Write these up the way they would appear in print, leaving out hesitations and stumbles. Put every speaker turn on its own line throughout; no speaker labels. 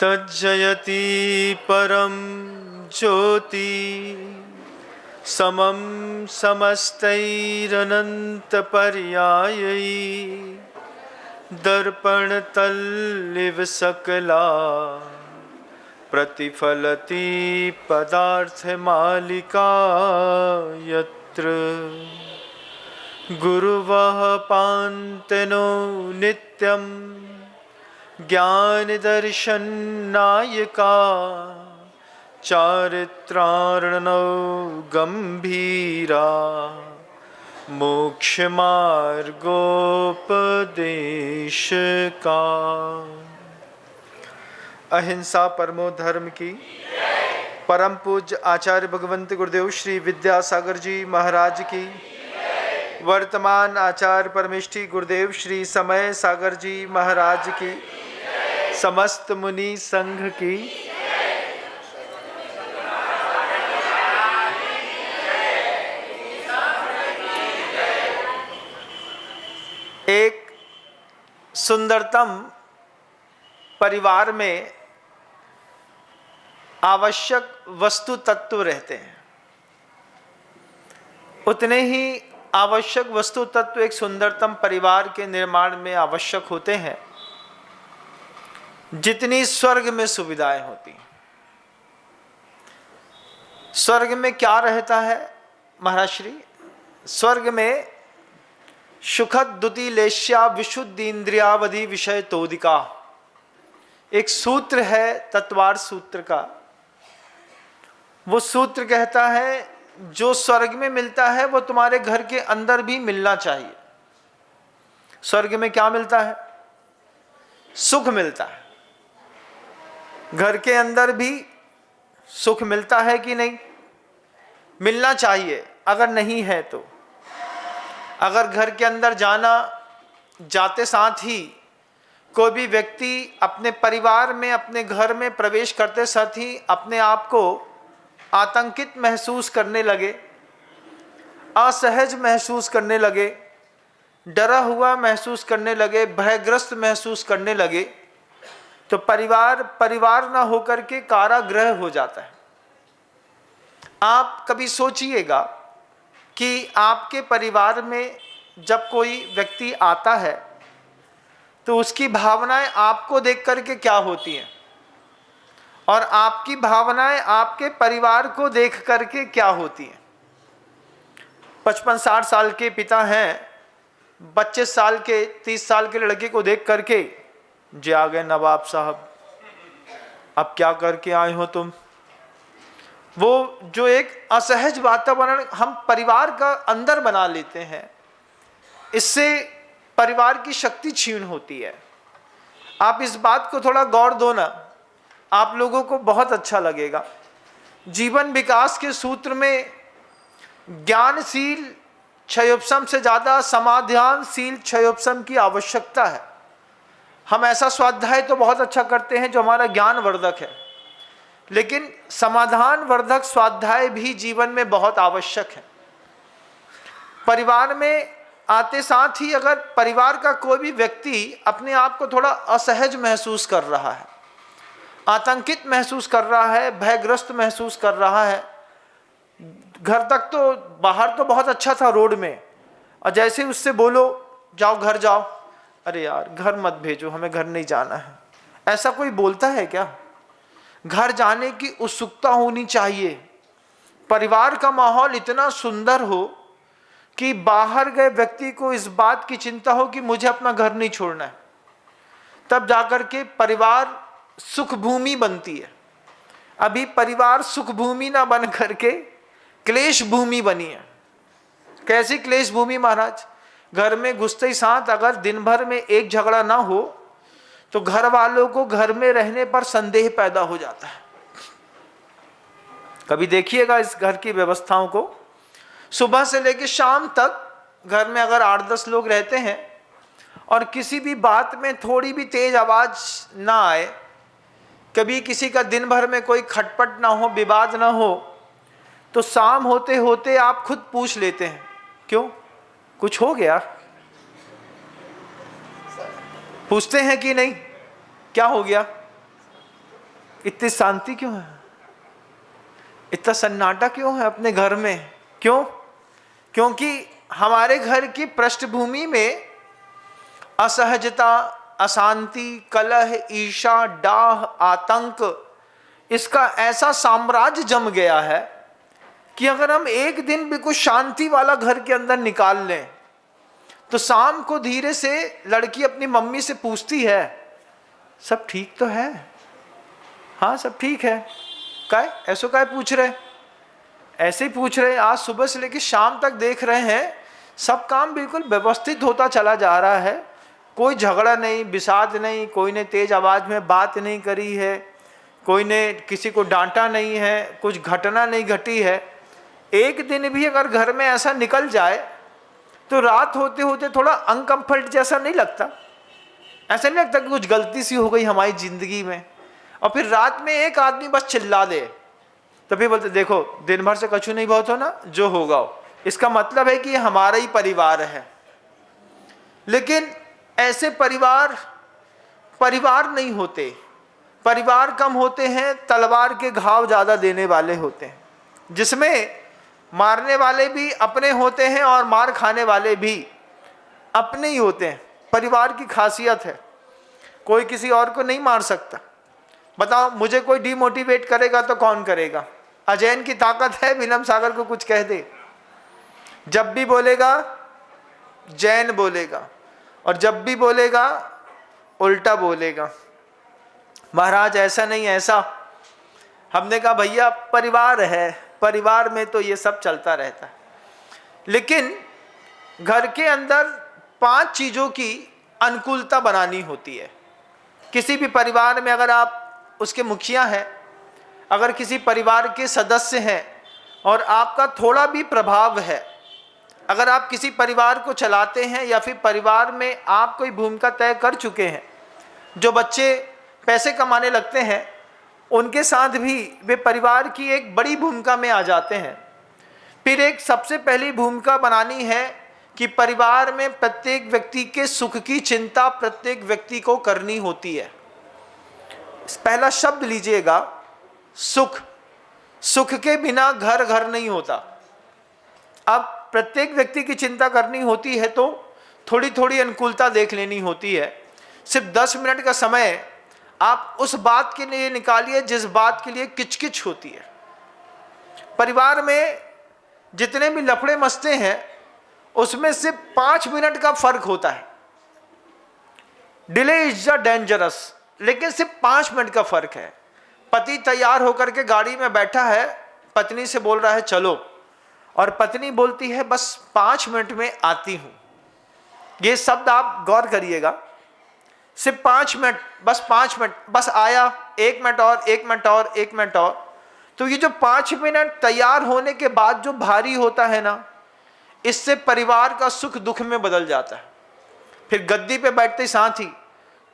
तज्जयति परम ज्योति समम समस्तैरनन्तपर्यायै दर्पणतल्लिव सकला प्रतिफलति पदार्थमालिका यत्र गुरुवः पान्तनो नित्यं ज्ञानदर्शननायका चारित्रार्णौ गंभीरा मोक्षमार्गोपदेशका। अहिंसा परमो धर्म की। परम पूज्य आचार्य भगवंत गुरुदेव श्री विद्यासागर जी महाराज की। वर्तमान आचार्य परमेष्ठी गुरुदेव श्री समय सागर जी महाराज की। समस्त मुनि संघ की। एक सुंदरतम परिवार में आवश्यक वस्तु तत्व रहते हैं, उतने ही आवश्यक वस्तु तत्व एक सुंदरतम परिवार के निर्माण में आवश्यक होते हैं जितनी स्वर्ग में सुविधाएं होती हैं। स्वर्ग में क्या रहता है महाराज श्री? स्वर्ग में सुखद द्युतिलेश्या विशुद्ध इंद्रियावधि विषय तोदिका एक सूत्र है तत्वार सूत्र का। वो सूत्र कहता है जो स्वर्ग में मिलता है वो तुम्हारे घर के अंदर भी मिलना चाहिए। स्वर्ग में क्या मिलता है? सुख मिलता है। घर के अंदर भी सुख मिलता है कि नहीं? मिलना चाहिए। अगर नहीं है तो अगर घर के अंदर जाते साथ ही कोई भी व्यक्ति अपने परिवार में अपने घर में प्रवेश करते साथ ही अपने आप को आतंकित महसूस करने लगे, असहज महसूस करने लगे, डरा हुआ महसूस करने लगे, भयग्रस्त महसूस करने लगे, तो परिवार ना होकर के कारागृह हो जाता है। आप कभी सोचिएगा कि आपके परिवार में जब कोई व्यक्ति आता है तो उसकी भावनाएं आपको देख करके क्या होती हैं और आपकी भावनाएं आपके परिवार को देख करके क्या होती हैं। 55-60 साल के पिता हैं, 25 साल के 30 साल के लड़के को देख करके जी आ गए नवाब साहब, अब क्या करके आए हो तुम। वो जो एक असहज वातावरण हम परिवार का अंदर बना लेते हैं, इससे परिवार की शक्ति क्षीण होती है। आप इस बात को थोड़ा गौर दो ना, आप लोगों को बहुत अच्छा लगेगा। जीवन विकास के सूत्र में ज्ञानशील क्षयोपशम से ज़्यादा समाधानशील क्षयोपशम की आवश्यकता है। हम ऐसा स्वाध्याय तो बहुत अच्छा करते हैं जो हमारा ज्ञान वर्धक है, लेकिन समाधान वर्धक स्वाध्याय भी जीवन में बहुत आवश्यक है। परिवार में आते साथ ही अगर परिवार का कोई भी व्यक्ति अपने आप को थोड़ा असहज महसूस कर रहा है, आतंकित महसूस कर रहा है, भयग्रस्त महसूस कर रहा है, घर तक तो बाहर तो बहुत अच्छा था रोड में, और जैसे उससे बोलो जाओ घर जाओ, अरे यार घर मत भेजो, हमें घर नहीं जाना है, ऐसा कोई बोलता है क्या? घर जाने की उत्सुकता होनी चाहिए। परिवार का माहौल इतना सुंदर हो कि बाहर गए व्यक्ति को इस बात की चिंता हो कि मुझे अपना घर नहीं छोड़ना है, तब जाकर के परिवार सुख भूमि बनती है। अभी परिवार सुख भूमि ना बन करके क्लेश भूमि बनी है। कैसी क्लेश भूमि महाराज? घर में घुसते ही साथ अगर दिन भर में एक झगड़ा ना हो तो घर वालों को घर में रहने पर संदेह पैदा हो जाता है। कभी देखिएगा इस घर की व्यवस्थाओं को, सुबह से लेकर शाम तक घर में अगर 8-10 लोग रहते हैं और किसी भी बात में थोड़ी भी तेज आवाज ना आए, कभी किसी का दिन भर में कोई खटपट ना हो, विवाद ना हो, तो शाम होते होते आप खुद पूछ लेते हैं क्यों, कुछ हो गया? पूछते हैं कि नहीं, क्या हो गया? इतनी शांति क्यों है, इतना सन्नाटा क्यों है अपने घर में? क्यों? क्योंकि हमारे घर की पृष्ठभूमि में असहजता, अशांति, कलह, ईर्ष्या, डाह, आतंक, इसका ऐसा साम्राज्य जम गया है कि अगर हम एक दिन भी कुछ शांति वाला घर के अंदर निकाल लें तो शाम को धीरे से लड़की अपनी मम्मी से पूछती है, सब ठीक तो है? हाँ सब ठीक है। काय ऐसो काय पूछ रहे? ऐसे ही पूछ रहे। आज सुबह से लेकर शाम तक देख रहे हैं सब काम बिल्कुल व्यवस्थित होता चला जा रहा है, कोई झगड़ा नहीं, विषाद नहीं, कोई ने तेज आवाज में बात नहीं करी है, कोई ने किसी को डांटा नहीं है, कुछ घटना नहीं घटी है। एक दिन भी अगर घर में ऐसा निकल जाए तो रात होते होते थोड़ा अनकंफर्ट जैसा नहीं लगता? ऐसा नहीं लगता कि कुछ गलती सी हो गई हमारी जिंदगी में? और फिर रात में एक आदमी बस चिल्ला दे तो फिर बोलते देखो दिन भर से कछु नहीं बहुत हो ना, जो होगा हो। इसका मतलब है कि हमारा ही परिवार है। लेकिन ऐसे परिवार नहीं होते। परिवार कम होते हैं, तलवार के घाव ज्यादा देने वाले होते हैं, जिसमें मारने वाले भी अपने होते हैं और मार खाने वाले भी अपने ही होते हैं। परिवार की खासियत है, कोई किसी और को नहीं मार सकता। बताओ मुझे कोई डिमोटिवेट करेगा तो कौन करेगा? अजैन की ताकत है, विनम सागर को कुछ कह दे, जब भी बोलेगा जैन बोलेगा और जब भी बोलेगा उल्टा बोलेगा। महाराज ऐसा नहीं ऐसा। हमने कहा भैया परिवार है, परिवार में तो ये सब चलता रहता है। लेकिन घर के अंदर 5 चीजों की अनुकूलता बनानी होती है। किसी भी परिवार में अगर आप उसके मुखिया हैं, अगर किसी परिवार के सदस्य हैं और आपका थोड़ा भी प्रभाव है, अगर आप किसी परिवार को चलाते हैं या फिर परिवार में आप कोई भूमिका तय कर चुके हैं, जो बच्चे पैसे कमाने लगते हैं उनके साथ भी वे परिवार की एक बड़ी भूमिका में आ जाते हैं। फिर एक सबसे पहली भूमिका बनानी है कि परिवार में प्रत्येक व्यक्ति के सुख की चिंता प्रत्येक व्यक्ति को करनी होती है। पहला शब्द लीजिएगा, सुख। सुख के बिना घर घर नहीं होता। अब प्रत्येक व्यक्ति की चिंता करनी होती है तो थोड़ी थोड़ी अनुकूलता देख लेनी होती है। सिर्फ 10 मिनट का समय आप उस बात के लिए निकालिए जिस बात के लिए किचकिच होती है। परिवार में जितने भी लफड़े मसते हैं उसमें से 5 मिनट का फर्क होता है। डिले इज द डेंजरस, लेकिन सिर्फ 5 मिनट का फर्क है। पति तैयार होकर के गाड़ी में बैठा है, पत्नी से बोल रहा है चलो, और पत्नी बोलती है बस 5 मिनट में आती हूं। ये शब्द आप गौर करिएगा, सिर्फ 5 मिनट, बस 5 मिनट, बस आया, 1 मिनट और 1 मिनट और 1 मिनट और। तो ये जो 5 मिनट तैयार होने के बाद जो भारी होता है ना, इससे परिवार का सुख दुख में बदल जाता है। फिर गद्दी पे बैठते साथ ही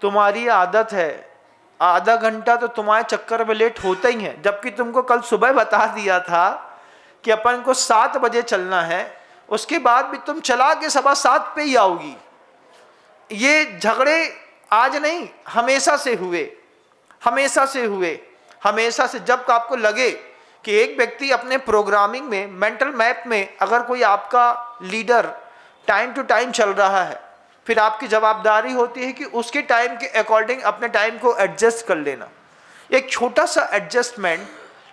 तुम्हारी आदत है आधा घंटा तो तुम्हारे चक्कर में लेट होता ही है, जबकि तुमको कल सुबह बता दिया था कि अपन को 7 बजे चलना है, उसके बाद भी तुम चला के 7:15 पे ही आओगी। ये झगड़े आज नहीं, हमेशा से हुए, हमेशा से हुए, हमेशा से। जब आपको लगे कि एक व्यक्ति अपने प्रोग्रामिंग में, मेंटल मैप में अगर कोई आपका लीडर टाइम टू टाइम चल रहा है, फिर आपकी जवाबदारी होती है कि उसके टाइम के अकॉर्डिंग अपने टाइम को एडजस्ट कर लेना। एक छोटा सा एडजस्टमेंट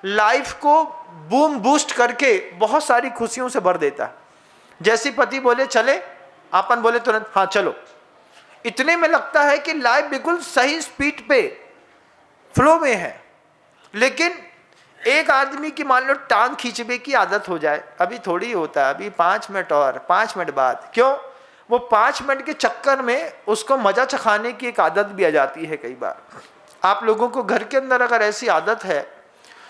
लाइफ को बूम बूस्ट करके बहुत सारी खुशियों से भर देता है। जैसे पति बोले चले, अपन बोले तुरंत हाँ चलो, इतने में लगता है कि लाइफ बिल्कुल सही स्पीड पे फ्लो में है। लेकिन एक आदमी की मान लो टांग खींचने की आदत हो जाए, अभी थोड़ी होता है, अभी 5 मिनट और 5 मिनट बाद, क्यों? वो 5 मिनट के चक्कर में उसको मजा चखाने की एक आदत भी आ जाती है। कई बार आप लोगों को घर के अंदर अगर ऐसी आदत है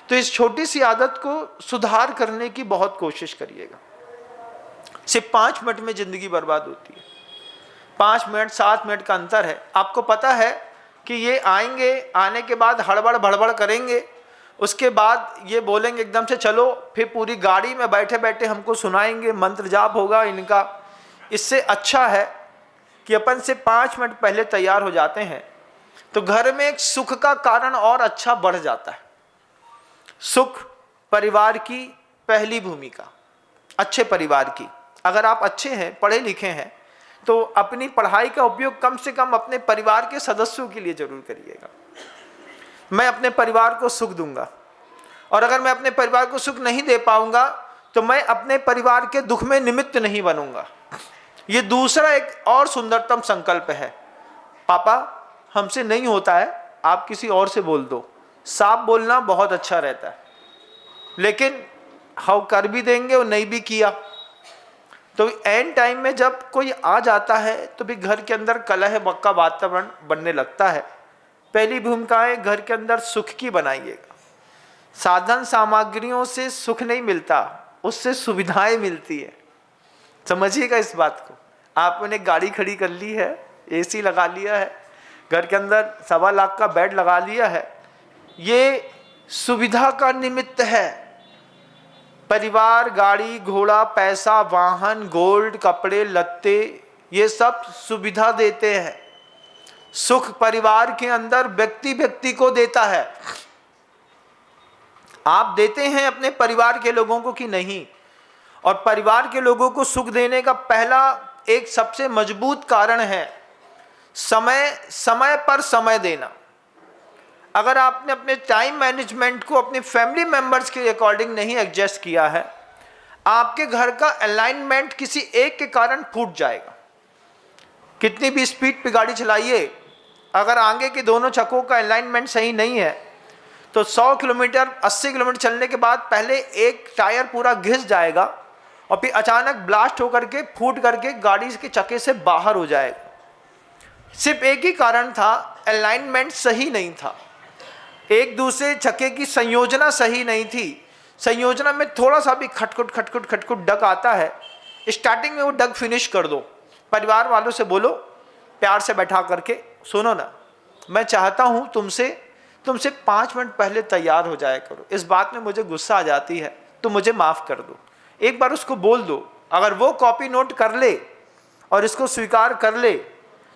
तो इस छोटी सी आदत को सुधार करने की बहुत कोशिश करिएगा। सिर्फ 5 मिनट में जिंदगी बर्बाद होती है। 5 मिनट 7 मिनट का अंतर है। आपको पता है कि ये आएंगे, आने के बाद हड़बड़ भड़बड़ करेंगे, उसके बाद ये बोलेंगे एकदम से चलो, फिर पूरी गाड़ी में बैठे बैठे हमको सुनाएंगे, मंत्र जाप होगा इनका। इससे अच्छा है कि अपन से 5 मिनट पहले तैयार हो जाते हैं तो घर में एक सुख का कारण और अच्छा बढ़ जाता है। सुख परिवार की पहली भूमिका, अच्छे परिवार की। अगर आप अच्छे हैं, पढ़े लिखे हैं, तो अपनी पढ़ाई का उपयोग कम से कम अपने परिवार के सदस्यों के लिए जरूर करिएगा। मैं अपने परिवार को सुख दूंगा, और अगर मैं अपने परिवार को सुख नहीं दे पाऊंगा तो मैं अपने परिवार के दुख में निमित्त नहीं बनूंगा। ये दूसरा एक और सुंदरतम संकल्प है। पापा हमसे नहीं होता है, आप किसी और से बोल दो। साफ बोलना बहुत अच्छा रहता है, लेकिन हम कर भी देंगे और नहीं भी किया तो एंड टाइम में जब कोई आ जाता है तो भी घर के अंदर कलह का वातावरण बनने लगता है। पहली भूमिका है घर के अंदर सुख की बनाइएगा। साधन सामग्रियों से सुख नहीं मिलता, उससे सुविधाएं मिलती है। समझिएगा इस बात को। आपने गाड़ी खड़ी कर ली है, एसी लगा लिया है, घर के अंदर 1.25 लाख का बेड लगा लिया है, ये सुविधा का निमित्त है। परिवार गाड़ी घोड़ा पैसा वाहन गोल्ड कपड़े लत्ते ये सब सुविधा देते हैं। सुख परिवार के अंदर व्यक्ति व्यक्ति को देता है। आप देते हैं अपने परिवार के लोगों को कि नहीं? और परिवार के लोगों को सुख देने का पहला एक सबसे मजबूत कारण है समय पर समय देना। अगर आपने अपने टाइम मैनेजमेंट को अपने फैमिली मेंबर्स के अकॉर्डिंग नहीं एडजस्ट किया है, आपके घर का अलाइनमेंट किसी एक के कारण फूट जाएगा। कितनी भी स्पीड पे गाड़ी चलाइए, अगर आगे के दोनों चक्कों का अलाइनमेंट सही नहीं है तो 100 किलोमीटर 80 किलोमीटर चलने के बाद पहले एक टायर पूरा घिस जाएगा और फिर अचानक ब्लास्ट होकर के फूट करके गाड़ी के चक्के से बाहर हो जाएगा। सिर्फ एक ही कारण था, अलाइनमेंट सही नहीं था, एक दूसरे चक्के की संयोजना सही नहीं थी। संयोजना में थोड़ा सा भी खटखुट डग आता है, स्टार्टिंग में वो डग फिनिश कर दो। परिवार वालों से बोलो, प्यार से बैठा करके, सुनो ना, मैं चाहता हूँ तुमसे 5 मिनट पहले तैयार हो जाया करो, इस बात में मुझे गुस्सा आ जाती है, तो मुझे माफ़ कर दो। एक बार उसको बोल दो, अगर वो कॉपी नोट कर ले और इसको स्वीकार कर ले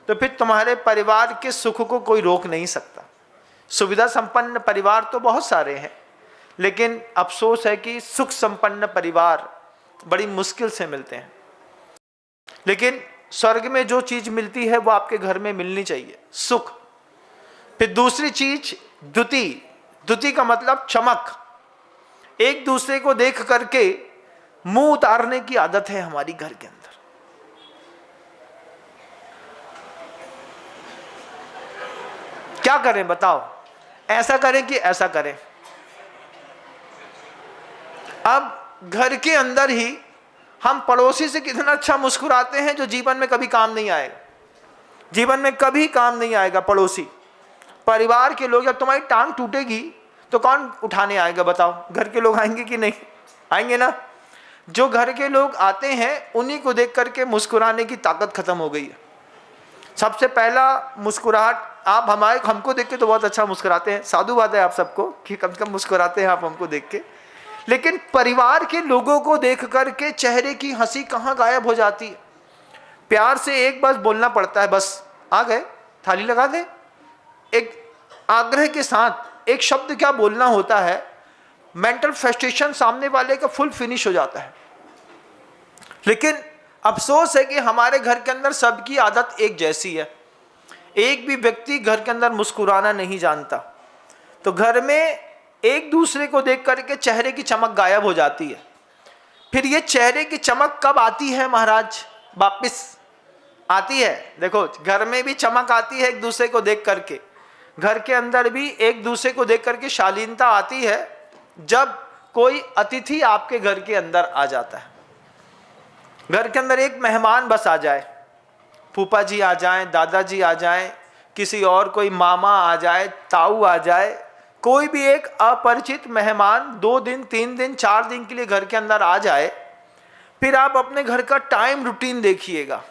तो फिर तुम्हारे परिवार के सुख को कोई रोक नहीं सकता। सुविधा संपन्न परिवार तो बहुत सारे हैं, लेकिन अफसोस है कि सुख संपन्न परिवार बड़ी मुश्किल से मिलते हैं। लेकिन स्वर्ग में जो चीज मिलती है वो आपके घर में मिलनी चाहिए, सुख। फिर दूसरी चीज द्युति का मतलब चमक। एक दूसरे को देख करके मुंह उतारने की आदत है हमारी घर के अंदर। क्या करें बताओ, ऐसा करें कि ऐसा करें? अब घर के अंदर ही हम पड़ोसी से कितना अच्छा मुस्कुराते हैं जो जीवन में कभी काम नहीं आएगा, जीवन में कभी काम नहीं आएगा पड़ोसी। परिवार के लोग, जब तुम्हारी टांग टूटेगी तो कौन उठाने आएगा बताओ? घर के लोग आएंगे कि नहीं आएंगे ना? जो घर के लोग आते हैं उन्हीं को देख करके मुस्कुराने की ताकत खत्म हो गई है। सबसे पहला मुस्कुराहट, आप हमको देख के तो बहुत अच्छा मुस्कुराते हैं, साधु बात है आप सबको कि कम से कम मुस्कुराते हैं आप हमको देख के, लेकिन परिवार के लोगों को देख करके चेहरे की हंसी कहाँ गायब हो जाती है। प्यार से एक बस बोलना पड़ता है, बस आ गए थाली लगा दे, एक आग्रह के साथ एक शब्द क्या बोलना होता है, मेंटल फ्रस्ट्रेशन सामने वाले का फुल फिनिश हो जाता है। लेकिन अफसोस है कि हमारे घर के अंदर सबकी आदत एक जैसी है, एक भी व्यक्ति घर के अंदर मुस्कुराना नहीं जानता। तो घर में एक दूसरे को देख करके चेहरे की चमक गायब हो जाती है। फिर ये चेहरे की चमक कब आती है महाराज? वापिस आती है। देखो, घर में भी चमक आती है एक दूसरे को देख करके, घर के अंदर भी एक दूसरे को देख करके शालीनता आती है जब कोई अतिथि आपके घर के अंदर आ जाता है। घर के अंदर एक मेहमान बस आ जाए, फूफा जी आ जाएं, दादाजी आ जाएं, किसी और कोई मामा आ जाए, ताऊ आ जाए, कोई भी एक अपरिचित मेहमान 2 दिन 3 दिन 4 दिन के लिए घर के अंदर आ जाए, फिर आप अपने घर का टाइम रूटीन देखिएगा।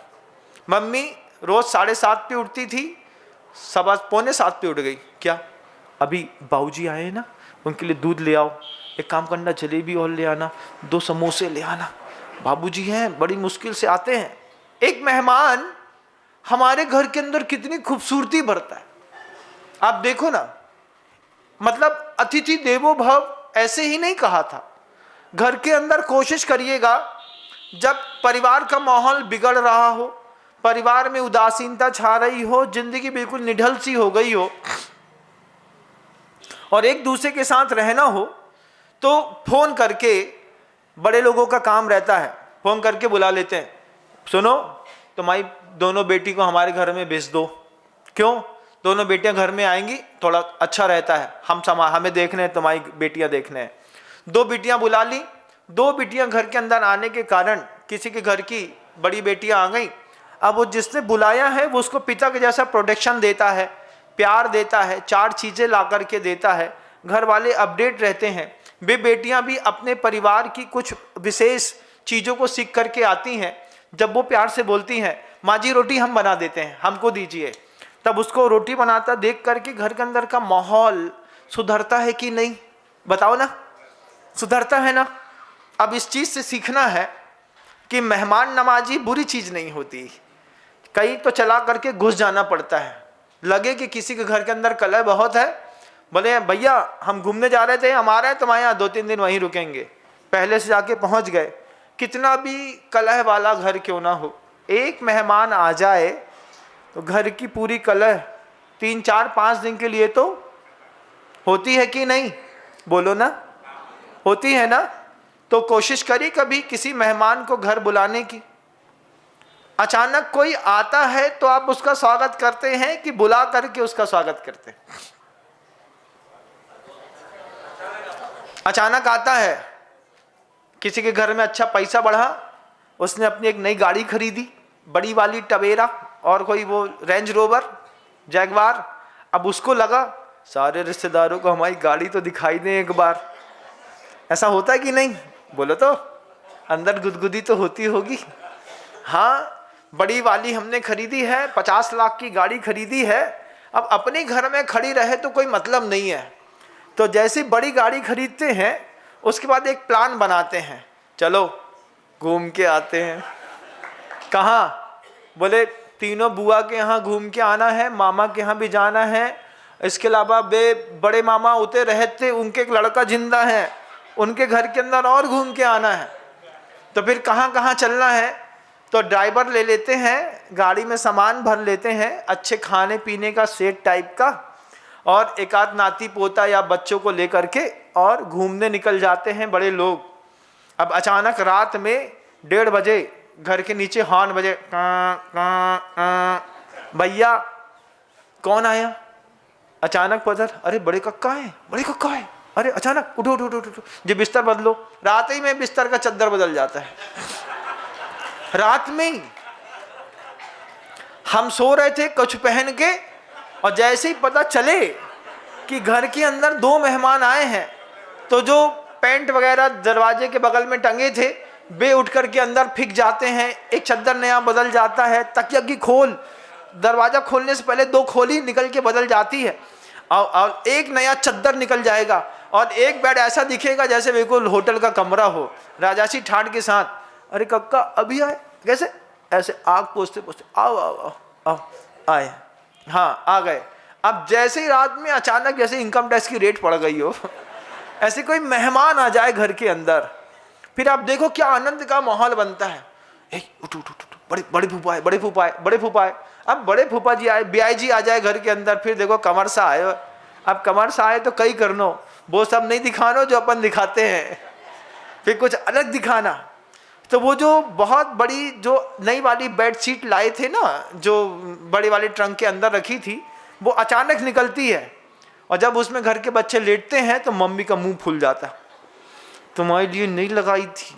मम्मी रोज 7:30 पे उठती थी, 7:15 पे उठ गई, क्या अभी बाबूजी आए ना, उनके लिए दूध ले आओ, एक काम करना जलेबी और ले आना, 2 समोसे ले आना, बाबूजी हैं बड़ी मुश्किल से आते हैं। एक मेहमान हमारे घर के अंदर कितनी खूबसूरती भरता है। आप देखो ना, मतलब अतिथि देवो भव ऐसे ही नहीं कहा था। घर के अंदर कोशिश करिएगा, जब परिवार का माहौल बिगड़ रहा हो, परिवार में उदासीनता छा रही हो, जिंदगी बिल्कुल निढल सी हो गई हो और एक दूसरे के साथ रहना हो, तो फोन करके, बड़े लोगों का काम रहता है, फोन करके बुला लेते हैं, सुनो तुम्हारी दोनों बेटी को हमारे घर में भेज दो। क्यों? दोनों बेटियां घर में आएंगी, थोड़ा अच्छा रहता है, हमें देखने हैं, तुम्हारी बेटियां देखने हैं। 2 बेटियां बुला ली, 2 बेटियां घर के अंदर आने के कारण किसी के घर की बड़ी बेटियां आ गई। अब वो जिसने बुलाया है वो उसको पिता के जैसा प्रोटेक्शन देता है, प्यार देता है, 4 चीज़ें ला करके देता है, घर वाले अपडेट रहते हैं। वे बेटियां भी अपने परिवार की कुछ विशेष चीज़ों को सीख करके आती हैं। जब वो प्यार से बोलती हैं, माँ जी रोटी हम बना देते हैं, हमको दीजिए, तब उसको रोटी बनाता देख करके घर के अंदर का माहौल सुधरता है कि नहीं? बताओ ना, सुधरता है ना। अब इस चीज़ से सीखना है कि मेहमान नवाजी बुरी चीज़ नहीं होती। कहीं तो चला करके घुस जाना पड़ता है, लगे कि किसी के घर के अंदर कलह बहुत है, बोले भैया हम घूमने जा रहे थे, हम आ रहे हैं तुम्हारे यहाँ, 2-3 दिन वहीं रुकेंगे, पहले से जाके पहुँच गए। कितना भी कलह वाला घर क्यों ना हो, एक मेहमान आ जाए तो घर की पूरी कलह 3-4-5 दिन के लिए तो होती है कि नहीं? बोलो ना, होती है ना। तो कोशिश करी कभी किसी मेहमान को घर बुलाने की। अचानक कोई आता है तो आप उसका स्वागत करते हैं कि बुला करके उसका स्वागत करते हैं? अचानक आता है, किसी के घर में अच्छा पैसा बढ़ा, उसने अपनी एक नई गाड़ी खरीदी, बड़ी वाली टवेरा और कोई वो रेंज रोवर जैगवार। अब उसको लगा सारे रिश्तेदारों को हमारी गाड़ी तो दिखाई दे एक बार। ऐसा होता है कि नहीं? बोलो तो, अंदर गुदगुदी तो होती होगी। हाँ, बड़ी वाली हमने खरीदी है, 50 लाख की गाड़ी खरीदी है, अब अपने घर में खड़ी रहे तो कोई मतलब नहीं है। तो जैसे बड़ी गाड़ी खरीदते हैं उसके बाद एक प्लान बनाते हैं, चलो घूम के आते हैं। कहाँ? बोले तीनों बुआ के यहाँ घूम के आना है, मामा के यहाँ भी जाना है, इसके अलावा वे बड़े मामा उते रहते, उनके एक लड़का जिंदा है, उनके घर के अंदर और घूम के आना है। तो फिर कहाँ कहाँ चलना है? तो ड्राइवर ले लेते हैं, गाड़ी में सामान भर लेते हैं, अच्छे खाने पीने का सेट टाइप का, और एक आध नाती पोता या बच्चों को लेकर के और घूमने निकल जाते हैं बड़े लोग। अब अचानक रात में 1:30 बजे घर के नीचे हॉर्न बजे, भैया कौन आया? अचानक पता, अरे बड़े कक्का है, बड़े कक्का है। अरे अचानक उठो उठो उठो उठो जी, बिस्तर बदलो। रात ही में बिस्तर का चद्दर बदल जाता है, रात में ही। हम सो रहे थे कुछ पहन के, और जैसे ही पता चले कि घर के अंदर 2 मेहमान आए हैं, तो जो पैंट वगैरह दरवाजे के बगल में टंगे थे वे उठ करके अंदर फिक जाते हैं, एक चद्दर नया बदल जाता है, तकिया की खोल दरवाजा खोलने से पहले 2 खोली निकल के बदल जाती है, और एक नया चद्दर निकल जाएगा, और एक बेड ऐसा दिखेगा जैसे बिल्कुल होटल का कमरा हो, राजासी ठाट के साथ। अरे कक्का अभी आए? कैसे? ऐसे आग पोछते पोछते, आओ आओ आओ आओ, आए, हाँ आ गए। अब जैसे ही रात में अचानक जैसे इनकम टैक्स की रेट पड़ गई हो, ऐसे कोई मेहमान आ जाए घर के अंदर, फिर आप देखो क्या आनंद का माहौल बनता है। उठ उठ उठ, बड़े फूफा आए, बड़े फूफा आए, बड़े फूफा आए। अब बड़े फूफा जी आए, बियाई जी आ जाए घर के अंदर, फिर देखो कमर सा आए। अब कमर सा आए तो कई करनो, वो सब नहीं दिखानो जो अपन दिखाते हैं, फिर कुछ अलग दिखाना। तो वो जो बहुत बड़ी जो नई वाली बेडशीट लाए थे ना, जो बड़े वाले ट्रंक के अंदर रखी थी, वो अचानक निकलती है, और जब उसमें घर के बच्चे लेटते हैं तो मम्मी का मुंह फूल जाता, तुम्हारे लिए नहीं लगाई थी,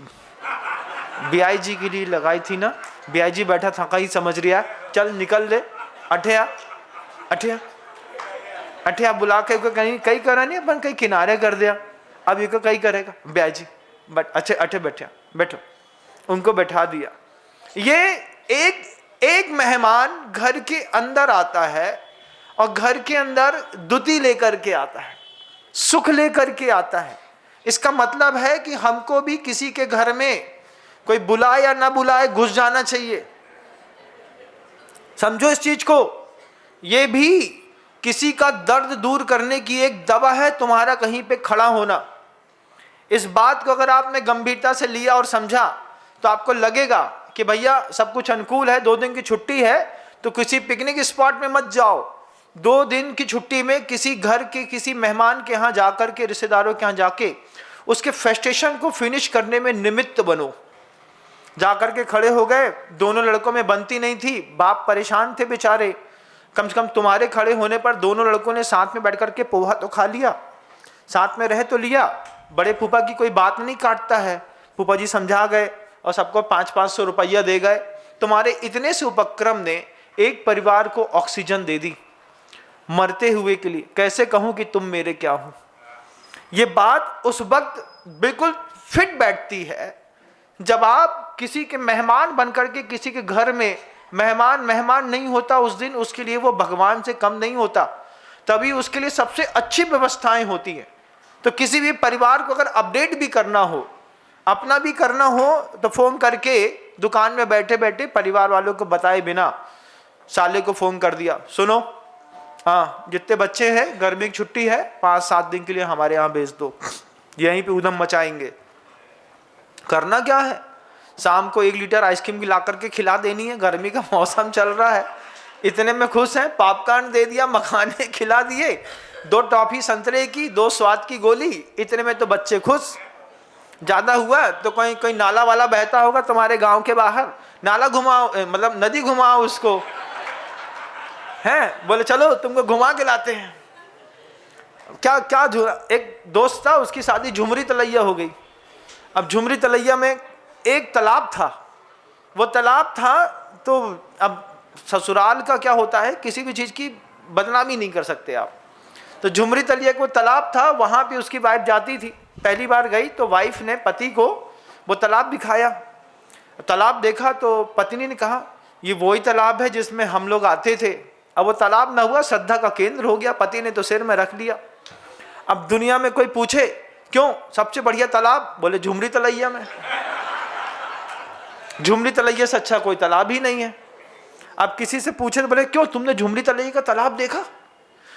बियाई जी के लिए लगाई थी ना। बियाई जी बैठा था, कहीं समझ रिया, चल निकल ले, अठिया अठिया अठिया बुला के कहीं कहीं करा नहीं, अपन कहीं किनारे कर दिया, अब ये कहीं करेगा। बियाई जी बट अच्छे अठे बैठे, बैठो, उनको बैठा दिया। ये एक मेहमान घर के अंदर आता है, और घर के अंदर दुती लेकर के आता है, सुख लेकर के आता है। इसका मतलब है कि हमको भी किसी के घर में कोई बुलाए या ना बुलाए घुस जाना चाहिए। समझो इस चीज को। ये भी किसी का दर्द दूर करने की एक दवा है तुम्हारा कहीं पे खड़ा होना। इस बात को अगर आपने गंभीरता से लिया और समझा तो आपको लगेगा कि भैया सब कुछ अनुकूल है, 2 दिन की छुट्टी है तो किसी पिकनिक स्पॉट में मत जाओ। 2 दिन की छुट्टी में किसी घर के किसी मेहमान के यहाँ जाकर के, रिश्तेदारों के यहाँ जाके उसके फेस्टेशन को फिनिश करने में निमित्त बनो। जाकर के खड़े हो गए, दोनों लड़कों में बनती नहीं थी, बाप परेशान थे बेचारे। कम से कम तुम्हारे खड़े होने पर दोनों लड़कों ने साथ में बैठ करके पोहा तो खा लिया, साथ में रह तो लिया। बड़े फूफा की कोई बात नहीं काटता है, फूफा जी समझा गए और सबको 500-500 रुपया दे गए। तुम्हारे इतने से उपक्रम ने एक परिवार को ऑक्सीजन दे दी मरते हुए के लिए। कैसे कहूँ कि तुम मेरे क्या हो। ये बात उस वक्त बिल्कुल फिट बैठती है जब आप किसी के मेहमान बनकर के किसी के घर में, मेहमान नहीं होता उस दिन, उसके लिए वो भगवान से कम नहीं होता, तभी उसके लिए सबसे अच्छी व्यवस्थाएं होती हैं। तो किसी भी परिवार को अगर अपडेट भी करना हो, अपना भी करना हो, तो फोन करके दुकान में बैठे बैठे परिवार वालों को बताए बिना साले को फोन कर दिया, सुनो हाँ जितने बच्चे हैं गर्मी की छुट्टी है 5-7 दिन के लिए हमारे यहाँ भेज दो, यहीं पे उधम मचाएंगे। करना क्या है, शाम को 1 लीटर आइसक्रीम की ला करके खिला देनी है, गर्मी का मौसम चल रहा है, इतने में खुश हैं। पॉपकॉर्न दे दिया, मखाने खिला दिए, 2 टॉफी संतरे की, 2 स्वाद की गोली, इतने में तो बच्चे खुश। ज़्यादा हुआ तो कोई नाला वाला बहता होगा तुम्हारे गांव के बाहर, नाला घुमाओ, मतलब नदी घुमाओ उसको, हैं बोले चलो तुमको घुमा के लाते हैं। क्या एक दोस्त था, उसकी शादी झुमरी तलैया हो गई। अब झुमरी तलैया में एक तालाब था, वो तालाब था तो अब ससुराल का क्या होता है, किसी भी चीज़ की बदनामी नहीं कर सकते आप। तो झुमरी तलैया को तालाब था, वहाँ पे उसकी वाइफ जाती थी। पहली बार गई तो वाइफ ने पति को वो तालाब दिखाया। तालाब देखा तो पत्नी ने कहा ये वही तालाब है जिसमें हम लोग आते थे। अब वो तालाब ना हुआ, श्रद्धा का केंद्र हो गया, पति ने तो सिर में रख लिया। अब दुनिया में कोई पूछे क्यों सबसे बढ़िया तालाब, बोले झुमरी तलैया में। झुमरी तलैया से अच्छा कोई तालाब ही नहीं है। अब किसी से पूछे तो बोले क्यों तुमने झुमरी तलैया का तालाब देखा,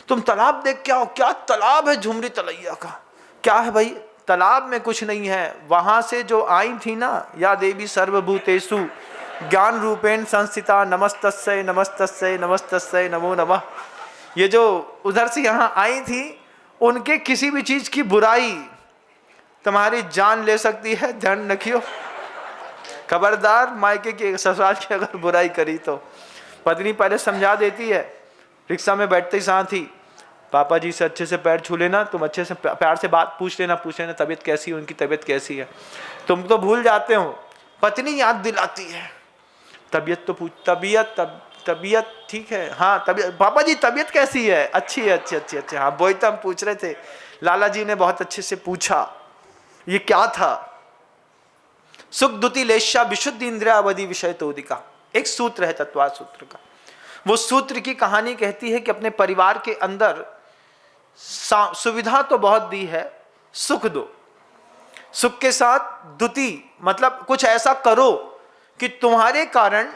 तुम तालाब देख के आओ। क्या तालाब है झुमरी तलैया का, क्या है भाई, तालाब में कुछ नहीं है। वहां से जो आई थी ना, या देवी सर्वभूतेषु ज्ञान रूपेण संस्थिता नमस्तस्यै नमस्तस्यै नमस्तस्यै नमो नमः, ये जो उधर से यहाँ आई थी, उनके किसी भी चीज की बुराई तुम्हारी जान ले सकती है, ध्यान रखियो। खबरदार मायके की ससुराल की अगर बुराई करी तो पत्नी पहले समझा देती है। रिक्शा में बैठते ही साथ ही पापा जी से अच्छे से पैर छू लेना, तुम अच्छे से प्यार से बात पूछ लेना तबीयत कैसी है, उनकी तबीयत कैसी है। तुम तो भूल जाते हो, पत्नी याद दिलाती है, तबीयत तो पूछ, तबीयत ठीक है, हाँ तबीयत, पापा जी तबीयत कैसी है, अच्छी है, अच्छी। हाँ वही तो हम पूछ रहे थे, लाला जी ने बहुत अच्छे से पूछा। ये क्या था, सुख दुति लेशा विशुद्ध इंद्रियावधि विषय तोदिका, एक सूत्र है तत्वा सूत्र का। वो सूत्र की कहानी कहती है कि अपने परिवार के अंदर सुविधा तो बहुत दी है, सुख दो, सुख के साथ दुति मतलब कुछ ऐसा करो कि तुम्हारे कारण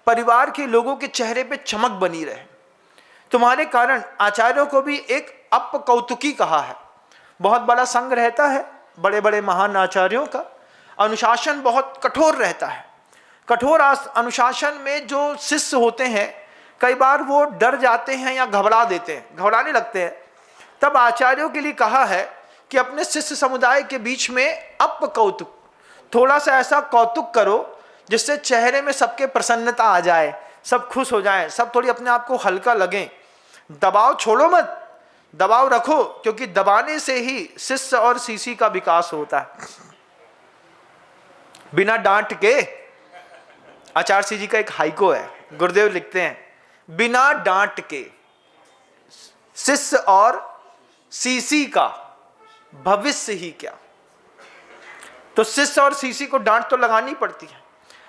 परिवार के लोगों के चेहरे पे चमक बनी रहे। तुम्हारे कारण आचार्यों को भी एक अपकौतुकी कहा है। बहुत बड़ा संघ रहता है बड़े बड़े महान आचार्यों का, अनुशासन बहुत कठोर रहता है। कठोर अनुशासन में जो शिष्य होते हैं कई बार वो डर जाते हैं या घबराने लगते हैं। तब आचार्यों के लिए कहा है कि अपने शिष्य समुदाय के बीच में अपकौतुक, थोड़ा सा ऐसा कौतुक करो जिससे चेहरे में सबके प्रसन्नता आ जाए, सब खुश हो जाएं, सब थोड़ी अपने आप को हल्का लगें। दबाव छोड़ो मत, दबाव रखो, क्योंकि दबाने से ही शिष्य और शिष्य का विकास होता है। बिना डांट के, आचार्य जी का एक हाइको है, गुरुदेव लिखते हैं, बिना डांट के शिष्य और शिष्य का भविष्य ही क्या। तो शिष्य और शिष्य को डांट तो लगानी पड़ती है।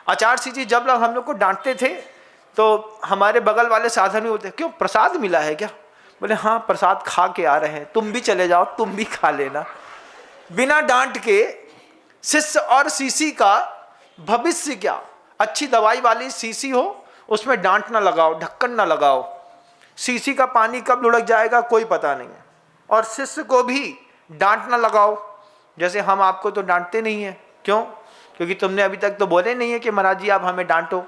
आचार्य जी जब हम लोग को डांटते थे तो हमारे बगल वाले साधन में होते, क्यों प्रसाद मिला है क्या, बोले हाँ प्रसाद खा के आ रहे हैं, तुम भी चले जाओ, तुम भी खा लेना। बिना डांट के शिष्य और शिष्य का भविष्य क्या। अच्छी दवाई वाली शीशी हो, उसमें डांट ना लगाओ, ढक्कन ना लगाओ, सीसी का पानी कब लुढ़क जाएगा कोई पता नहीं है। और शिष्य को भी डांट ना लगाओ, जैसे हम आपको तो डांटते नहीं है। क्यों? क्योंकि तुमने अभी तक तो बोले नहीं है कि महाराज जी आप हमें डांटो,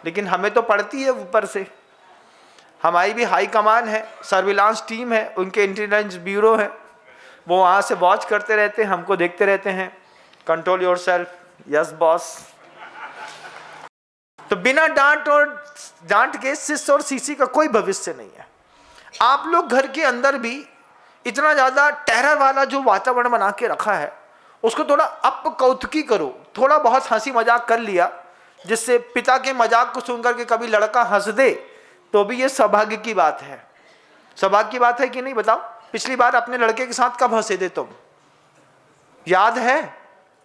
लेकिन हमें तो पड़ती है ऊपर से। हमारी भी हाई कमान है, सर्विलांस टीम है, उनके इंटेलिजेंस ब्यूरो है, वो वहाँ से वॉच करते रहते हैं, हमको देखते रहते हैं। Control your self, yes boss. तो बिना डांट के शिष्य और सीसी का कोई भविष्य नहीं है। आप लोग घर के अंदर भी इतना ज्यादा टेरर वाला जो वातावरण बना के रखा है, उसको थोड़ा अपकौतुकी करो। थोड़ा बहुत हंसी मजाक कर लिया, जिससे पिता के मजाक को सुनकर के कभी लड़का हंस दे, तो भी ये सौभाग्य की बात है। सौभाग्य की बात है कि नहीं बताओ? पिछली बार अपने लड़के के साथ कब हंसे थे तुम? याद है?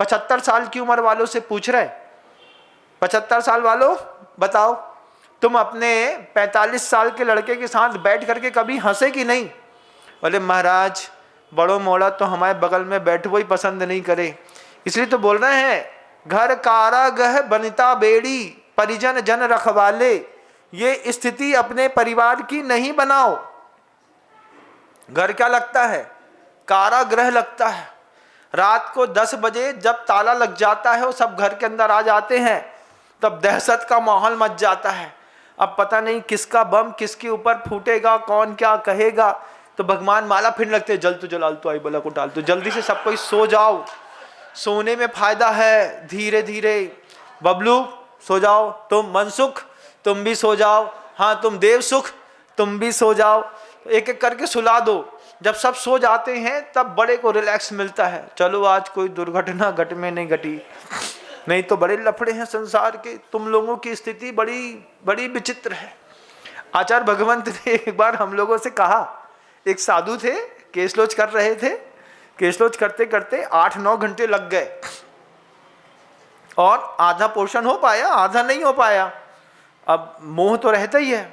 75 साल की उम्र वालों से पूछ रहे, 75 साल वालों बताओ, तुम अपने 45 साल के लड़के के साथ बैठ करके कभी हंसे कि नहीं? बोले महाराज बड़ो मोड़ा तो हमारे बगल में बैठ वो ही पसंद नहीं करे, इसलिए तो बोल रहे हैं घर कारागह बनिता बेड़ी परिजन जन रखवाले। ये स्थिति अपने परिवार की नहीं बनाओ। घर क्या लगता है? कारागृह लगता है। रात को 10 बजे जब ताला लग जाता है, वो सब घर के अंदर आ जाते हैं, तब दहशत का माहौल मच जाता है। अब पता नहीं किसका बम किसके ऊपर फूटेगा, कौन क्या कहेगा। तो भगवान माला फिर लगते हैं, जल तो जलाल तो आई बला को डाल तो, जल्दी से सब कोई सो जाओ, सोने में फायदा है। धीरे धीरे बबलू सो जाओ, तुम मनसुख तुम भी सो जाओ, हाँ तुम देव सुख तुम भी सो जाओ। एक एक करके सुला दो। जब सब सो जाते हैं तब बड़े को रिलैक्स मिलता है, चलो आज कोई दुर्घटना घट में नहीं घटी, नहीं तो बड़े लफड़े हैं संसार के। तुम लोगों की स्थिति बड़ी बड़ी विचित्र है। आचार्य भगवंत ने एक बार हम लोगों से कहा, एक साधु थे, केसलोच कर रहे थे, केसलोच करते करते 8-9 घंटे लग गए और आधा पोर्शन हो पाया, आधा नहीं हो पाया। अब मोह तो रहता ही है।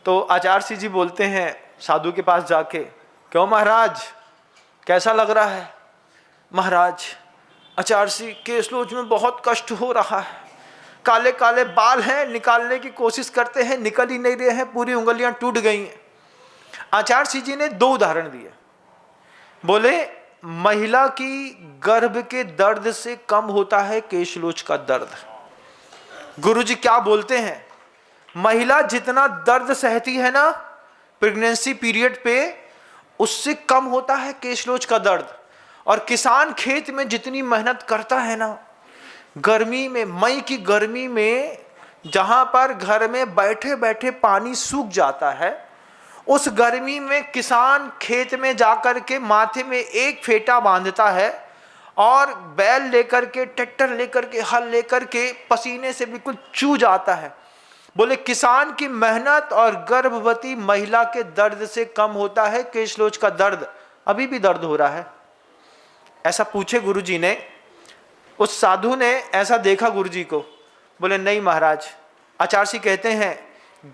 तो आचार्य सिंह जी बोलते हैं साधु के पास जाके, क्यों महाराज कैसा लग रहा है? महाराज आचार्य सिंह केसलोच में बहुत कष्ट हो रहा है, काले काले बाल हैं, निकालने की कोशिश करते हैं निकल ही नहीं रहे हैं, पूरी उंगलियां टूट गई हैं। आचार्य सिंह जी ने 2 उदाहरण दिए। बोले महिला की गर्भ के दर्द से कम होता है केशलोच का दर्द। गुरुजी क्या बोलते हैं? महिला जितना दर्द सहती है ना प्रेगनेंसी पीरियड पे, उससे कम होता है केशलोच का दर्द। और किसान खेत में जितनी मेहनत करता है ना, गर्मी में, मई की गर्मी में, जहां पर घर में बैठे बैठे पानी सूख जाता है, उस गर्मी में किसान खेत में जाकर के माथे में एक फेटा बांधता है और बैल लेकर के, ट्रैक्टर लेकर के, हल लेकर के पसीने से बिल्कुल चू जाता है। बोले किसान की मेहनत और गर्भवती महिला के दर्द से कम होता है केशलोच का दर्द। अभी भी दर्द हो रहा है? ऐसा पूछे गुरुजी ने। उस साधु ने ऐसा देखा गुरुजी को, बोले नहीं महाराज। आचार्य सिंह कहते हैं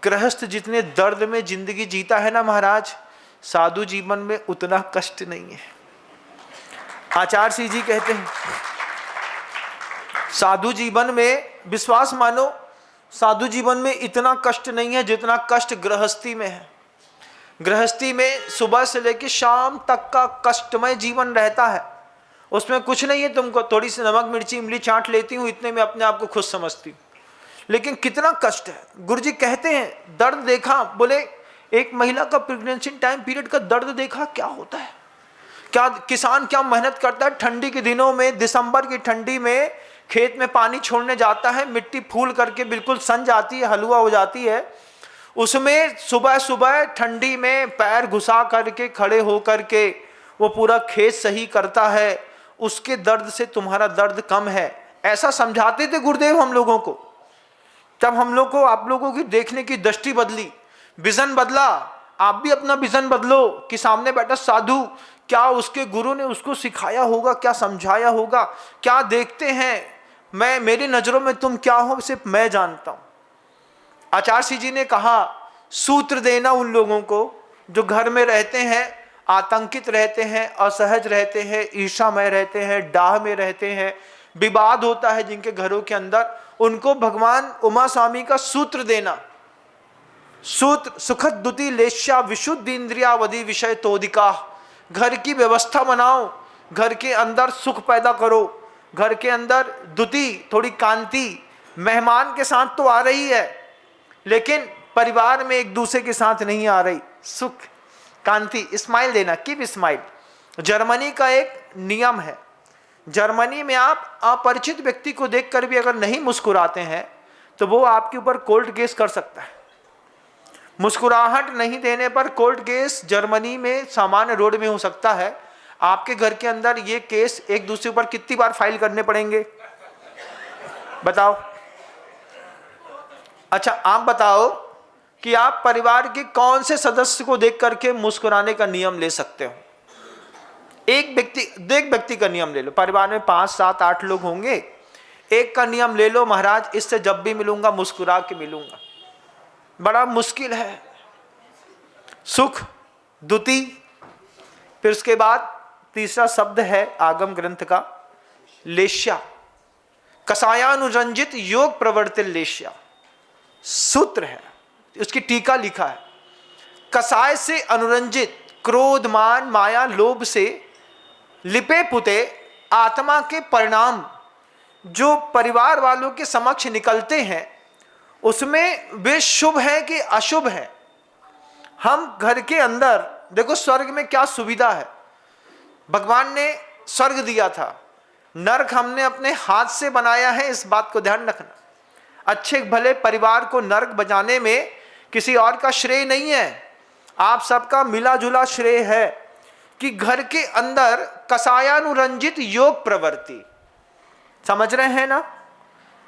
गृहस्थ जितने दर्द में जिंदगी जीता है ना महाराज, साधु जीवन में उतना कष्ट नहीं है। आचार्य सिंह जी कहते हैं साधु जीवन में, विश्वास मानो, साधु जीवन में इतना कष्ट नहीं है जितना कष्ट गृहस्थी में है। गृहस्थी में सुबह से लेकर शाम तक का कष्टमय जीवन रहता है। उसमें कुछ नहीं है, तुमको थोड़ी सी नमक मिर्ची इमली चाट लेती हूँ, इतने में अपने आप को खुश समझती हूँ, लेकिन कितना कष्ट है। गुरुजी कहते हैं दर्द देखा? बोले एक महिला का प्रेगनेंसी टाइम पीरियड का दर्द देखा क्या होता है? क्या किसान क्या मेहनत करता है, ठंडी के दिनों में, दिसंबर की ठंडी में खेत में पानी छोड़ने जाता है, मिट्टी फूल करके बिल्कुल सन जाती है, हलवा हो जाती है, उसमें सुबह सुबह ठंडी में पैर घुसा करके खड़े हो करके वो पूरा खेत सही करता है, उसके दर्द से तुम्हारा दर्द कम है। ऐसा समझाते थे गुरुदेव हम लोगों को। तब हम लोग को, आप लोगों की देखने की दृष्टि बदली, विजन बदला। आप भी अपना विजन बदलो कि सामने बैठा साधु, क्या उसके गुरु ने उसको सिखाया होगा, क्या समझाया होगा, क्या देखते हैं, मैं, मेरी नजरों में तुम क्या हो सिर्फ मैं जानता हूं। आचार्य सिंह जी ने कहा सूत्र देना उन लोगों को जो घर में रहते हैं, आतंकित रहते हैं, असहज रहते हैं, ईर्ष्यामय रहते हैं, डाह में रहते हैं, विवाद होता है जिनके घरों के अंदर, उनको भगवान उमा स्वामी का सूत्र देना। सूत्र सुखद दुति लेश्या विशुद्ध इंद्रियावधि विषय तोदिका। घर की व्यवस्था बनाओ, घर के अंदर सुख पैदा करो, घर के अंदर दुति थोड़ी कांति, मेहमान के साथ तो आ रही है लेकिन परिवार में एक दूसरे के साथ नहीं आ रही। सुख कांति, स्माइल देना, कीप स्माइल। जर्मनी का एक नियम है, जर्मनी में आप अपरिचित व्यक्ति को देखकर भी अगर नहीं मुस्कुराते हैं तो वो आपके ऊपर कोर्ट केस कर सकता है। मुस्कुराहट नहीं देने पर कोर्ट केस जर्मनी में सामान्य रोड में हो सकता है। आपके घर के अंदर ये केस एक दूसरे पर कितनी बार फाइल करने पड़ेंगे बताओ? अच्छा आप बताओ कि आप परिवार के कौन से सदस्य को देख करके मुस्कुराने का नियम ले सकते हो? एक व्यक्ति का नियम ले लो। परिवार में 5, 7, 8 लोग होंगे, एक का नियम ले लो, महाराज इससे जब भी मिलूंगा मुस्कुरा के मिलूंगा। बड़ा मुश्किल है। सुख दुति, फिर उसके बाद तीसरा शब्द है आगम ग्रंथ का लेश्या, कसायानुरंजित योग प्रवर्तित लेश्या। सूत्र है, उसकी टीका लिखा है, कसाय से अनुरंजित, क्रोध मान माया लोभ से लिपे पुते आत्मा के परिणाम जो परिवार वालों के समक्ष निकलते हैं उसमें वे शुभ है कि अशुभ है। हम घर के अंदर देखो स्वर्ग में क्या सुविधा है, भगवान ने स्वर्ग दिया था, नरक हमने अपने हाथ से बनाया है, इस बात को ध्यान रखना। अच्छे भले परिवार को नरक बजाने में किसी और का श्रेय नहीं है, आप सबका मिला जुला श्रेय है कि घर के अंदर कसायानुरंजित योग प्रवृत्ति, समझ रहे हैं ना?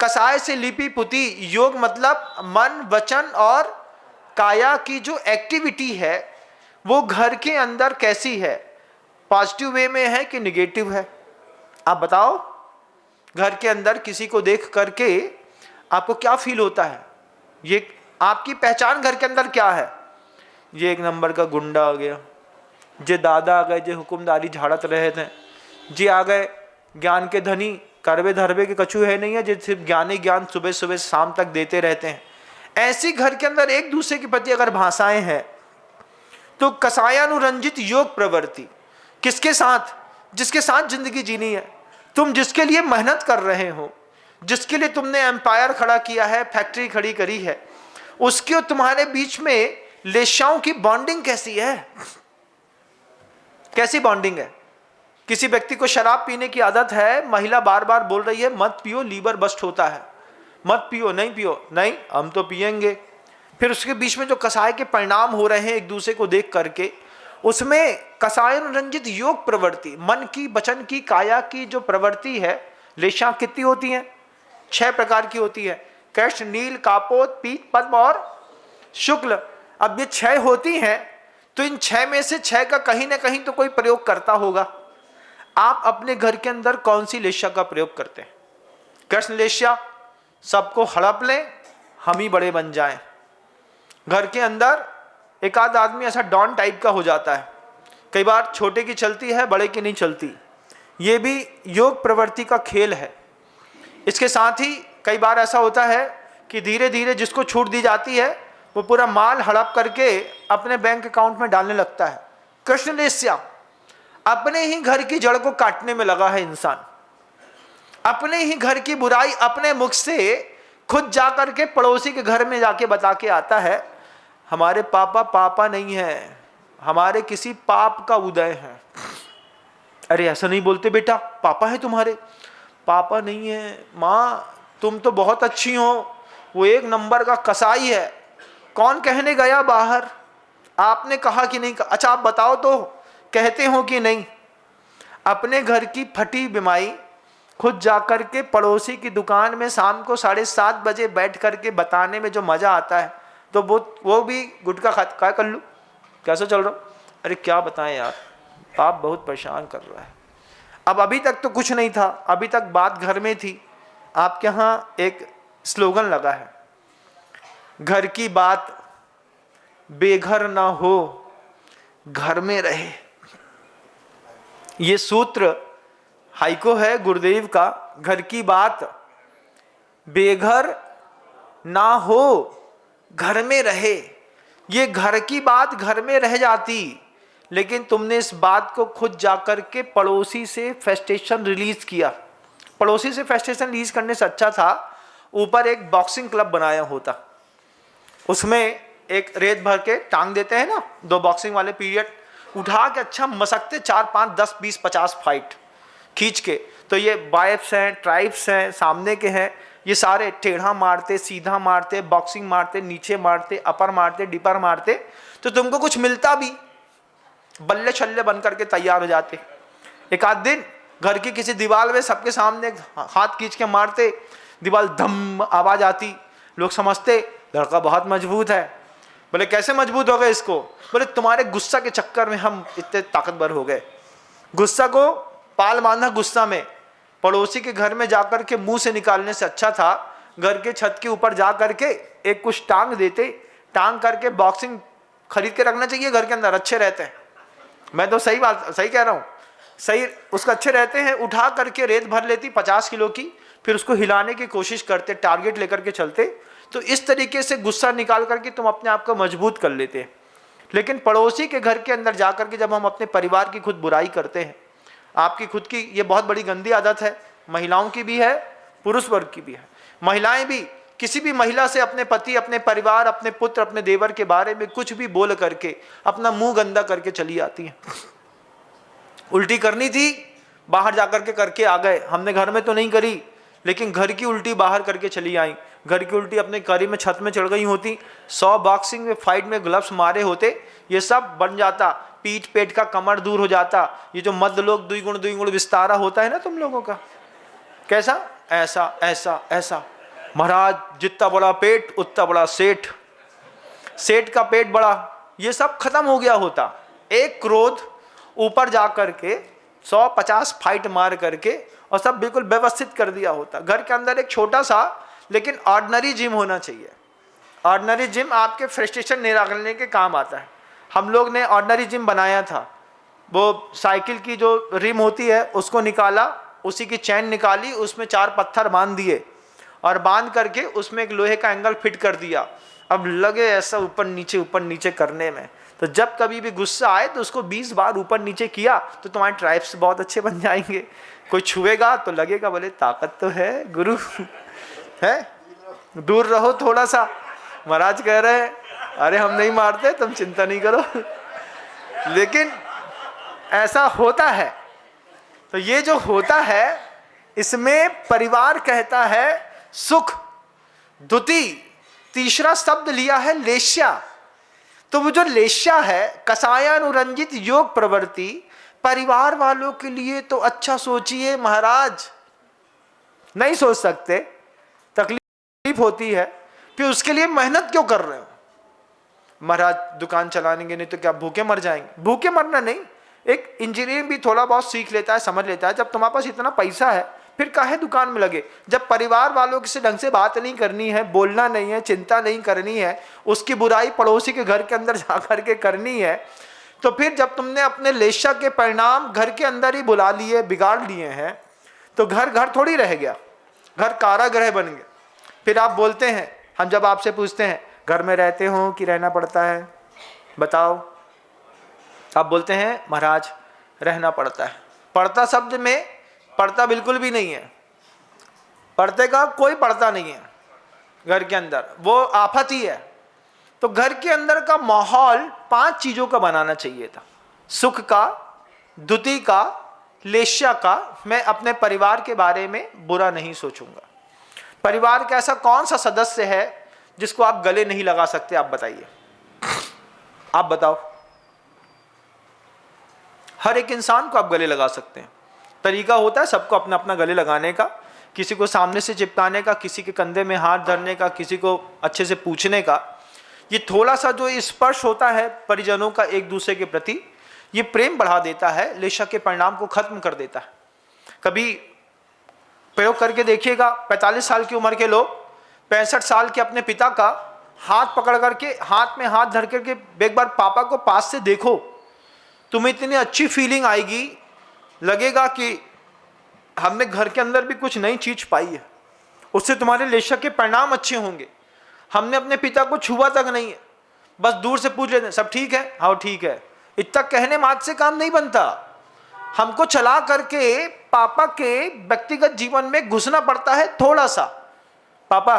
कसाय से लिपि पुती, योग मतलब मन वचन और काया की जो एक्टिविटी है वो घर के अंदर कैसी है, पॉजिटिव वे में है कि निगेटिव है? आप बताओ। घर के अंदर किसी को देख करके आपको क्या फील होता है? ये आपकी पहचान घर के अंदर क्या है? ये एक नंबर का गुंडा आ गया, जे दादा आ गए जे हुक्मदारी झाड़त रहे थे, जे आ गए ज्ञान के धनी, करवे धरवे के कछु है नहीं है, जो सिर्फ ज्ञानी ज्ञान सुबह सुबह शाम तक देते रहते हैं। ऐसी घर के अंदर एक दूसरे के प्रति अगर भाषाएं हैं तो कसायानुरंजित योग प्रवृत्ति किसके साथ? जिसके साथ जिंदगी जीनी है। तुम जिसके लिए मेहनत कर रहे हो, जिसके लिए तुमने एम्पायर खड़ा किया है, फैक्ट्री खड़ी करी है, उसके और तुम्हारे बीच में लेश्याओं की बॉन्डिंग कैसी है? कैसी बॉन्डिंग है? किसी व्यक्ति को शराब पीने की आदत है, महिला बार बार बोल रही है मत पियो लीवर बस्ट होता है, मत पियो, नहीं पियो, नहीं हम तो पिएंगे। फिर उसके बीच में जो कसाय के परिणाम हो रहे हैं एक दूसरे को देख करके, उसमें कसायानुरंजित योग प्रवृत्ति, मन की वचन की काया की जो प्रवृत्ति है, लेशा कितनी होती हैं? 6 प्रकार की होती है, कृष्ण नील कापोत पीत पद्म और शुक्ल। अब ये 6 होती हैं तो इन 6 में से 6 का कहीं ना कहीं तो कोई प्रयोग करता होगा। आप अपने घर के अंदर कौन सी लेशा का प्रयोग करते हैं? कृष्ण लेशा, सबको हड़प लें हम ही बड़े बन जाएं। घर के अंदर एक आध आदमी ऐसा डॉन टाइप का हो जाता है, कई बार छोटे की चलती है बड़े की नहीं चलती। ये भी योग प्रवृत्ति का खेल है। इसके साथ ही कई बार ऐसा होता है कि धीरे धीरे जिसको छूट दी जाती है वो पूरा माल हड़प करके अपने बैंक अकाउंट में डालने लगता है। कृष्ण लेस्या, अपने ही घर की जड़ को काटने में लगा है इंसान। अपने ही घर की बुराई अपने मुख से खुद जाकर के पड़ोसी के घर में जाके बता के आता है, हमारे पापा पापा नहीं है, हमारे किसी पाप का उदय है। अरे ऐसा नहीं बोलते बेटा, पापा है तुम्हारे? पापा नहीं है। माँ तुम तो बहुत अच्छी हो, वो एक नंबर का कसाई है। कौन कहने गया बाहर? आपने कहा कि नहीं? अच्छा आप बताओ तो कहते हो कि नहीं? अपने घर की फटी बिमाई खुद जाकर के पड़ोसी की दुकान में शाम को 7:30 बजे बैठ करके बताने में जो मजा आता है, तो वो भी गुटखा क्या कर लूँ, कैसे चल रहा? अरे क्या बताएं यार, पाप बहुत परेशान कर रहा है। अब अभी तक तो कुछ नहीं था, अभी तक बात घर में थी। आपके यहाँ एक स्लोगन लगा है, घर की बात बेघर ना हो घर में रहे। ये सूत्र हाइको है गुरुदेव का, घर की बात बेघर ना हो घर में रहे। ये घर की बात घर में रह जाती, लेकिन तुमने इस बात को खुद जाकर के पड़ोसी से फेस्टेशन रिलीज किया। पड़ोसी से फेस्टेशन रिलीज करने से अच्छा था ऊपर एक बॉक्सिंग क्लब बनाया होता, उसमें एक रेत भर के टांग देते हैं ना, 2 बॉक्सिंग वाले पीरियड, उठा के अच्छा मसकते 4 5 10 20 50 फाइट खींच के। तो ये बाइप्स हैं, ट्राइप्स हैं, सामने के हैं, ये सारे टेढ़ा मारते, सीधा मारते, बॉक्सिंग मारते, नीचे मारते, अपर मारते, डिपर मारते, तो तुमको कुछ मिलता भी, बल्ले छल्ले बन करके तैयार हो जाते। एक आध दिन घर की किसी दीवार में सबके सामने हाथ खींच के मारते, दीवार धम आवाज आती, लोग समझते लड़का बहुत मजबूत है। बोले कैसे मजबूत हो गए इसको? बोले तुम्हारे गुस्सा के चक्कर में हम इतने ताकतवर हो गए। गुस्सा को पाल बांधा गुस्सा में, पड़ोसी के घर में जाकर के मुंह से निकालने से अच्छा था घर के छत के ऊपर जा करके एक कुछ टांग देते, टांग करके बॉक्सिंग खरीद के रखना चाहिए घर के अंदर, अच्छे रहते हैं। मैं तो सही बात सही कह रहा हूँ, सही उसका अच्छे रहते हैं। उठा करके रेत भर लेती 50 किलो की, फिर उसको हिलाने की कोशिश करते, टारगेट लेकर के चलते, तो इस तरीके से गुस्सा निकाल करके तुम अपने आप को मजबूत कर लेते। लेकिन पड़ोसी के घर के अंदर जाकर के जब हम अपने परिवार की खुद बुराई करते हैं, आपकी खुद की ये बहुत बड़ी गंदी आदत है, महिलाओं की भी है, पुरुष वर्ग की भी है। महिलाएं भी किसी भी महिला से अपने पति, अपने परिवार, अपने पुत्र, अपने देवर के बारे में कुछ भी बोल करके अपना मुंह गंदा करके चली आती हैं। उल्टी करनी थी, बाहर जाकर के करके आ गए, हमने घर में तो नहीं करी, लेकिन घर की उल्टी बाहर करके चली आई। घर की उल्टी अपने करी में छत में चढ़ गई होती, 100 बॉक्सिंग में फाइट में ग्लव्स मारे होते, ये सब बन जाता, पीठ पेट का कमर दूर हो जाता। ये जो मध्य लोग द्विगुण विस्तारा होता है ना तुम लोगों का, कैसा ऐसा ऐसा ऐसा, महाराज जितना बड़ा पेट उतना बड़ा सेठ, सेठ का पेट बड़ा, ये सब खत्म हो गया होता। एक क्रोध ऊपर जा करके 150 फाइट मार करके और सब बिल्कुल व्यवस्थित कर दिया होता। घर के अंदर एक छोटा सा लेकिन ऑर्डिनरी जिम होना चाहिए। ऑर्डिनरी जिम आपके फ्रस्ट्रेशन निकालने के काम आता है। हम लोग ने ऑर्डिनरी जिम बनाया था, वो साइकिल की जो रिम होती है उसको निकाला, उसी की चैन निकाली, उसमें 4 पत्थर बांध दिए और बांध करके उसमें एक लोहे का एंगल फिट कर दिया। अब लगे ऐसा ऊपर नीचे करने में, तो जब कभी भी गुस्सा आए तो उसको 20 बार ऊपर नीचे किया तो तुम्हारे ट्राइप्स बहुत अच्छे बन जाएंगे। कोई छुएगा तो लगेगा बोले ताकत तो है गुरु है, दूर रहो थोड़ा सा। महाराज कह रहे हैं अरे हम नहीं मारते, तुम चिंता नहीं करो, लेकिन ऐसा होता है। तो ये जो होता है इसमें परिवार कहता है सुख। द्वितीय तीसरा शब्द लिया है लेश्या। तो वो जो लेश्या है, कसायानुरंजित योग प्रवृत्ति, परिवार वालों के लिए तो अच्छा सोचिए महाराज, नहीं सोच सकते, तकलीफ होती है, फिर उसके लिए मेहनत क्यों कर रहे हो? महाराज दुकान चलाएंगे नहीं तो क्या भूखे मर जाएंगे? भूखे मरना नहीं, एक इंजीनियर भी थोड़ा बहुत सीख लेता है, समझ लेता है। जब तुम्हारे पास इतना पैसा है फिर काहे दुकान में लगे? जब परिवार वालों से ढंग से बात नहीं करनी है, बोलना नहीं है, चिंता नहीं करनी है, उसकी बुराई पड़ोसी के घर के अंदर जा करके करनी है, तो फिर जब तुमने अपने लेशा के परिणाम घर के अंदर ही बुला लिए, बिगाड़ लिए हैं, तो घर घर थोड़ी रह गया, घर कारागृह बन गया। फिर आप बोलते हैं, हम जब आपसे पूछते हैं घर में रहते हो कि रहना पड़ता है, बताओ, आप बोलते हैं महाराज रहना पड़ता है। पड़ता शब्द में पड़ता बिल्कुल भी नहीं है, पड़ते का कोई पड़ता नहीं है घर के अंदर, वो आफत ही है। तो घर के अंदर का माहौल 5 चीजों का बनाना चाहिए था, सुख का, द्वितीय का, लेश्या का। मैं अपने परिवार के बारे में बुरा नहीं सोचूंगा। परिवार का ऐसा कौन सा सदस्य है जिसको आप गले नहीं लगा सकते? आप बताइए, आप बताओ। हर एक इंसान को आप गले लगा सकते हैं। तरीका होता है सबको अपना अपना गले लगाने का, किसी को सामने से चिपकाने का, किसी के कंधे में हाथ धरने का, किसी को अच्छे से पूछने का। ये थोड़ा सा जो स्पर्श होता है परिजनों का एक दूसरे के प्रति, ये प्रेम बढ़ा देता है, लेशा के परिणाम को खत्म कर देता है। कभी प्रयोग करके देखिएगा, 45 साल की उम्र के लोग 65 साल के अपने पिता का हाथ पकड़ करके, हाथ में हाथ धर करके एक बार पापा को पास से देखो, तुम्हें इतनी अच्छी फीलिंग आएगी, लगेगा कि हमने घर के अंदर भी कुछ नई चीज पाई है, उससे तुम्हारे लेशा के परिणाम अच्छे होंगे। हमने अपने पिता को छुआ तक नहीं है, बस दूर से पूछ लेते हैं सब ठीक है, हाँ ठीक है। इतना कहने मात्र से काम नहीं बनता, हमको चला करके पापा के व्यक्तिगत जीवन में घुसना पड़ता है थोड़ा सा। पापा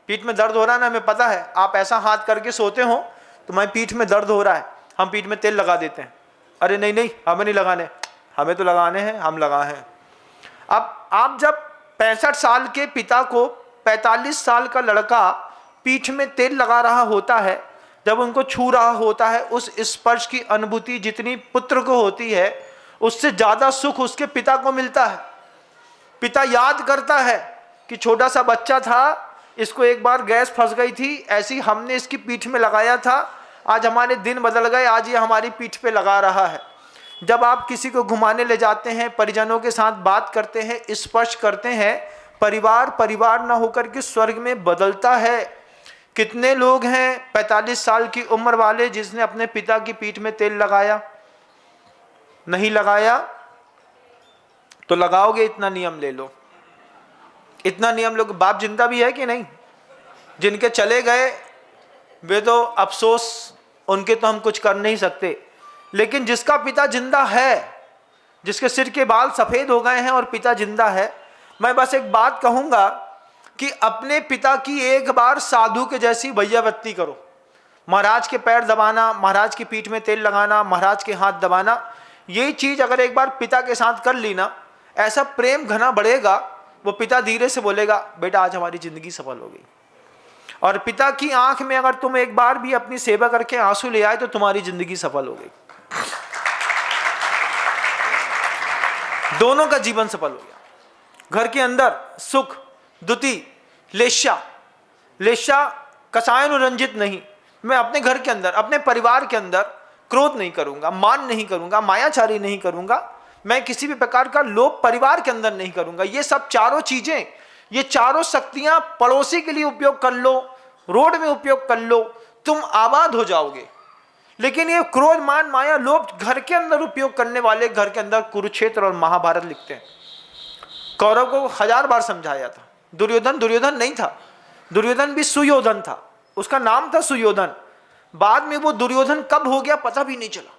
पीठ में दर्द हो रहा है ना, हमें पता है आप ऐसा हाथ करके सोते हो तुम्हारी पीठ में दर्द हो रहा है, हम पीठ में तेल लगा देते हैं। अरे नहीं नहीं हमें नहीं लगाने, हमें तो लगाने हैं, हम लगाए हैं। अब आप जब 65 साल के पिता को 45 साल का लड़का पीठ में तेल लगा रहा होता है, जब उनको छू रहा होता है, उस स्पर्श की अनुभूति जितनी पुत्र को होती है उससे ज्यादा सुख उसके पिता को मिलता है। पिता याद करता है कि छोटा सा बच्चा था, इसको एक बार गैस फंस गई थी, ऐसी हमने इसकी पीठ में लगाया था, आज हमारे दिन बदल गए, आज ये हमारी पीठ पे लगा रहा है। जब आप किसी को घुमाने ले जाते हैं, परिजनों के साथ बात करते हैं, स्पर्श करते हैं, परिवार परिवार ना होकर के स्वर्ग में बदलता है। कितने लोग हैं 45 साल की उम्र वाले जिसने अपने पिता की पीठ में तेल लगाया? नहीं लगाया तो लगाओगे, इतना नियम ले लो, इतना नियम लोग। बाप जिंदा भी है कि नहीं? जिनके चले गए वे तो अफसोस, उनके तो हम कुछ कर नहीं सकते, लेकिन जिसका पिता जिंदा है, जिसके सिर के बाल सफेद हो गए हैं और पिता जिंदा है, मैं बस एक बात कहूंगा कि अपने पिता की एक बार साधु के जैसी भैयावत्ती करो। महाराज के पैर दबाना, महाराज की पीठ में तेल लगाना, महाराज के हाथ दबाना, यही चीज अगर एक बार पिता के साथ कर ली ना, ऐसा प्रेम घना बढ़ेगा। वो पिता धीरे से बोलेगा बेटा आज हमारी जिंदगी सफल हो गई। और पिता की आंख में अगर तुम एक बार भी अपनी सेवा करके आंसू ले आए तो तुम्हारी जिंदगी सफल हो गई, दोनों का जीवन सफल हो गया। घर के अंदर सुख, द्युति, लेश्या, लेश्या कसायनुरंजित नहीं। मैं अपने घर के अंदर, अपने परिवार के अंदर क्रोध नहीं करूंगा, मान नहीं करूंगा, मायाचारी नहीं करूंगा, मैं किसी भी प्रकार का लोभ परिवार के अंदर नहीं करूंगा। ये सब चारों चीजें, ये चारों शक्तियां पड़ोसी के लिए उपयोग कर लो, रोड में उपयोग कर लो, तुम आबाद हो जाओगे। लेकिन ये क्रोध, मान, माया, लोभ घर के अंदर उपयोग करने वाले घर के अंदर कुरुक्षेत्र और महाभारत लिखते हैं। कौरव को 1000 बार समझाया था। दुर्योधन दुर्योधन नहीं था, दुर्योधन भी सुयोधन था, उसका नाम था सुयोधन। बाद में वो दुर्योधन कब हो गया पता भी नहीं चला।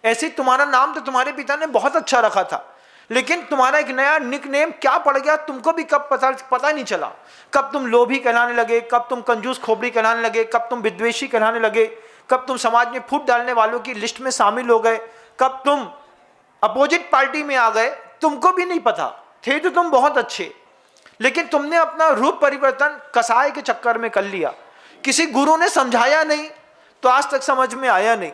ऐसे तुम्हारा नाम तो तुम्हारे पिता ने बहुत अच्छा रखा था, लेकिन तुम्हारा एक नया निकनेम क्या पड़ गया तुमको भी कब पता नहीं चला। कब तुम लोभी कहलाने लगे, कब तुम कंजूस खोपड़ी कहलाने लगे, कब तुम विद्वेषी कहलाने लगे, कब तुम समाज में फूट डालने वालों की लिस्ट में शामिल हो गए, कब तुम अपोजिट पार्टी में आ गए, तुमको भी नहीं पता। थे तो तुम बहुत अच्छे, लेकिन तुमने अपना रूप परिवर्तन कसाय के चक्कर में कर लिया। किसी गुरु ने समझाया नहीं तो आज तक समझ में आया नहीं।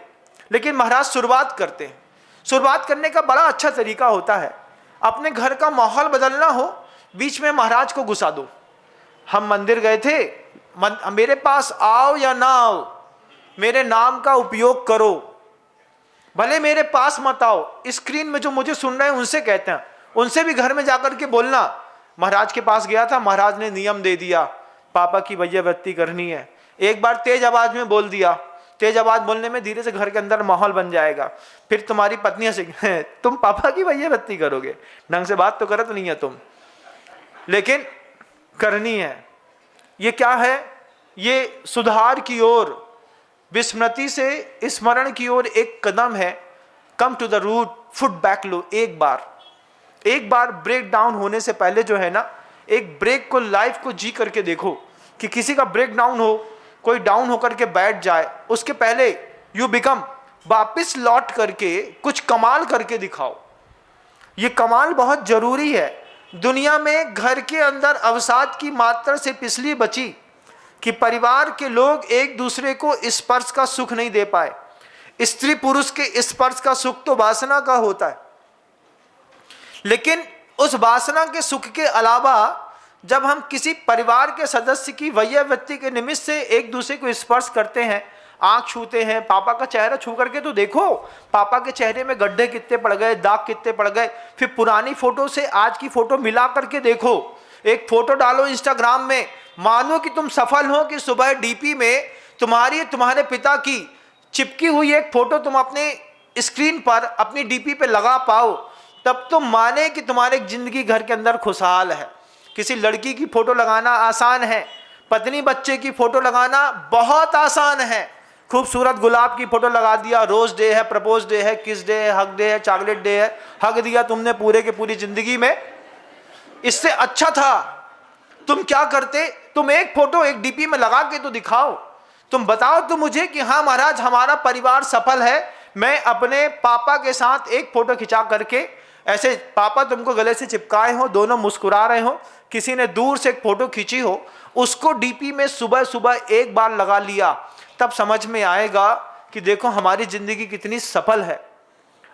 लेकिन महाराज शुरुआत करते हैं। शुरुआत करने का बड़ा अच्छा तरीका होता है, अपने घर का माहौल बदलना हो, बीच में महाराज को घुसा दो। हम मंदिर गए थे, मेरे पास आओ या ना आओ, मेरे नाम का उपयोग करो, भले मेरे पास मत आओ। स्क्रीन में जो मुझे सुन रहे हैं उनसे कहते हैं, उनसे भी घर में जाकर के बोलना। महाराज के पास गया था, महाराज ने नियम दे दिया पापा की भैयावत्ती करनी है। एक बार तेज आवाज में बोल दिया, तेज आवाज बोलने में धीरे से घर के अंदर माहौल बन जाएगा। फिर तुम्हारी पत्नी हंसेगी, तुम पापा की भैयावत्ती करोगे, ढंग से बात तो करत नहीं है तुम, लेकिन करनी है। ये क्या है? ये सुधार की ओर, विस्मृति से स्मरण की ओर एक कदम है। Come to the root, foot back लो। एक बार ब्रेक डाउन होने से पहले जो है ना, एक ब्रेक को, लाइफ को जी करके देखो कि किसी का ब्रेक डाउन हो, कोई डाउन होकर के बैठ जाए, उसके पहले यू बिकम, वापिस लौट करके कुछ कमाल करके दिखाओ। ये कमाल बहुत जरूरी है। दुनिया में घर के अंदर अवसाद की मात्रा से पिछली बची कि परिवार के लोग एक दूसरे को स्पर्श का सुख नहीं दे पाए। स्त्री पुरुष के स्पर्श का सुख तो वासना का होता है, लेकिन उस वासना के सुख के अलावा जब हम किसी परिवार के सदस्य की वैयावृत्ति के निमित्त से एक दूसरे को स्पर्श करते हैं, आंख छूते हैं, पापा का चेहरा छू करके तो देखो, पापा के चेहरे में गड्ढे कितने पड़ गए, दाग कितने पड़ गए। फिर पुरानी फोटो से आज की फोटो मिला करके देखो, एक फोटो डालो इंस्टाग्राम में, मानो कि तुम सफल हो कि सुबह डीपी में तुम्हारे पिता की चिपकी हुई एक फोटो तुम अपने स्क्रीन पर, अपनी डीपी पे लगा पाओ, तब तुम माने कि तुम्हारे जिंदगी घर के अंदर खुशहाल है। किसी लड़की की फोटो लगाना आसान है, पत्नी बच्चे की फोटो लगाना बहुत आसान है। खूबसूरत गुलाब की फोटो लगा दिया, रोज डे है, प्रपोज डे है, किस डे है, हग डे है, चॉकलेट डे है, हग दिया तुमने पूरे के पूरी जिंदगी में। इससे अच्छा था तुम क्या करते, तुम एक फोटो एक डीपी में लगा के तो दिखाओ, तुम बताओ तो मुझे कि हाँ महाराज हमारा परिवार सफल है। मैं अपने पापा के साथ एक फोटो खिंचा करके, ऐसे पापा तुमको गले से चिपकाए हो, दोनों मुस्कुरा रहे हो, किसी ने दूर से एक फोटो खींची हो, उसको डीपी में सुबह सुबह एक बार लगा लिया, तब समझ में आएगा कि देखो हमारी जिंदगी कितनी सफल है।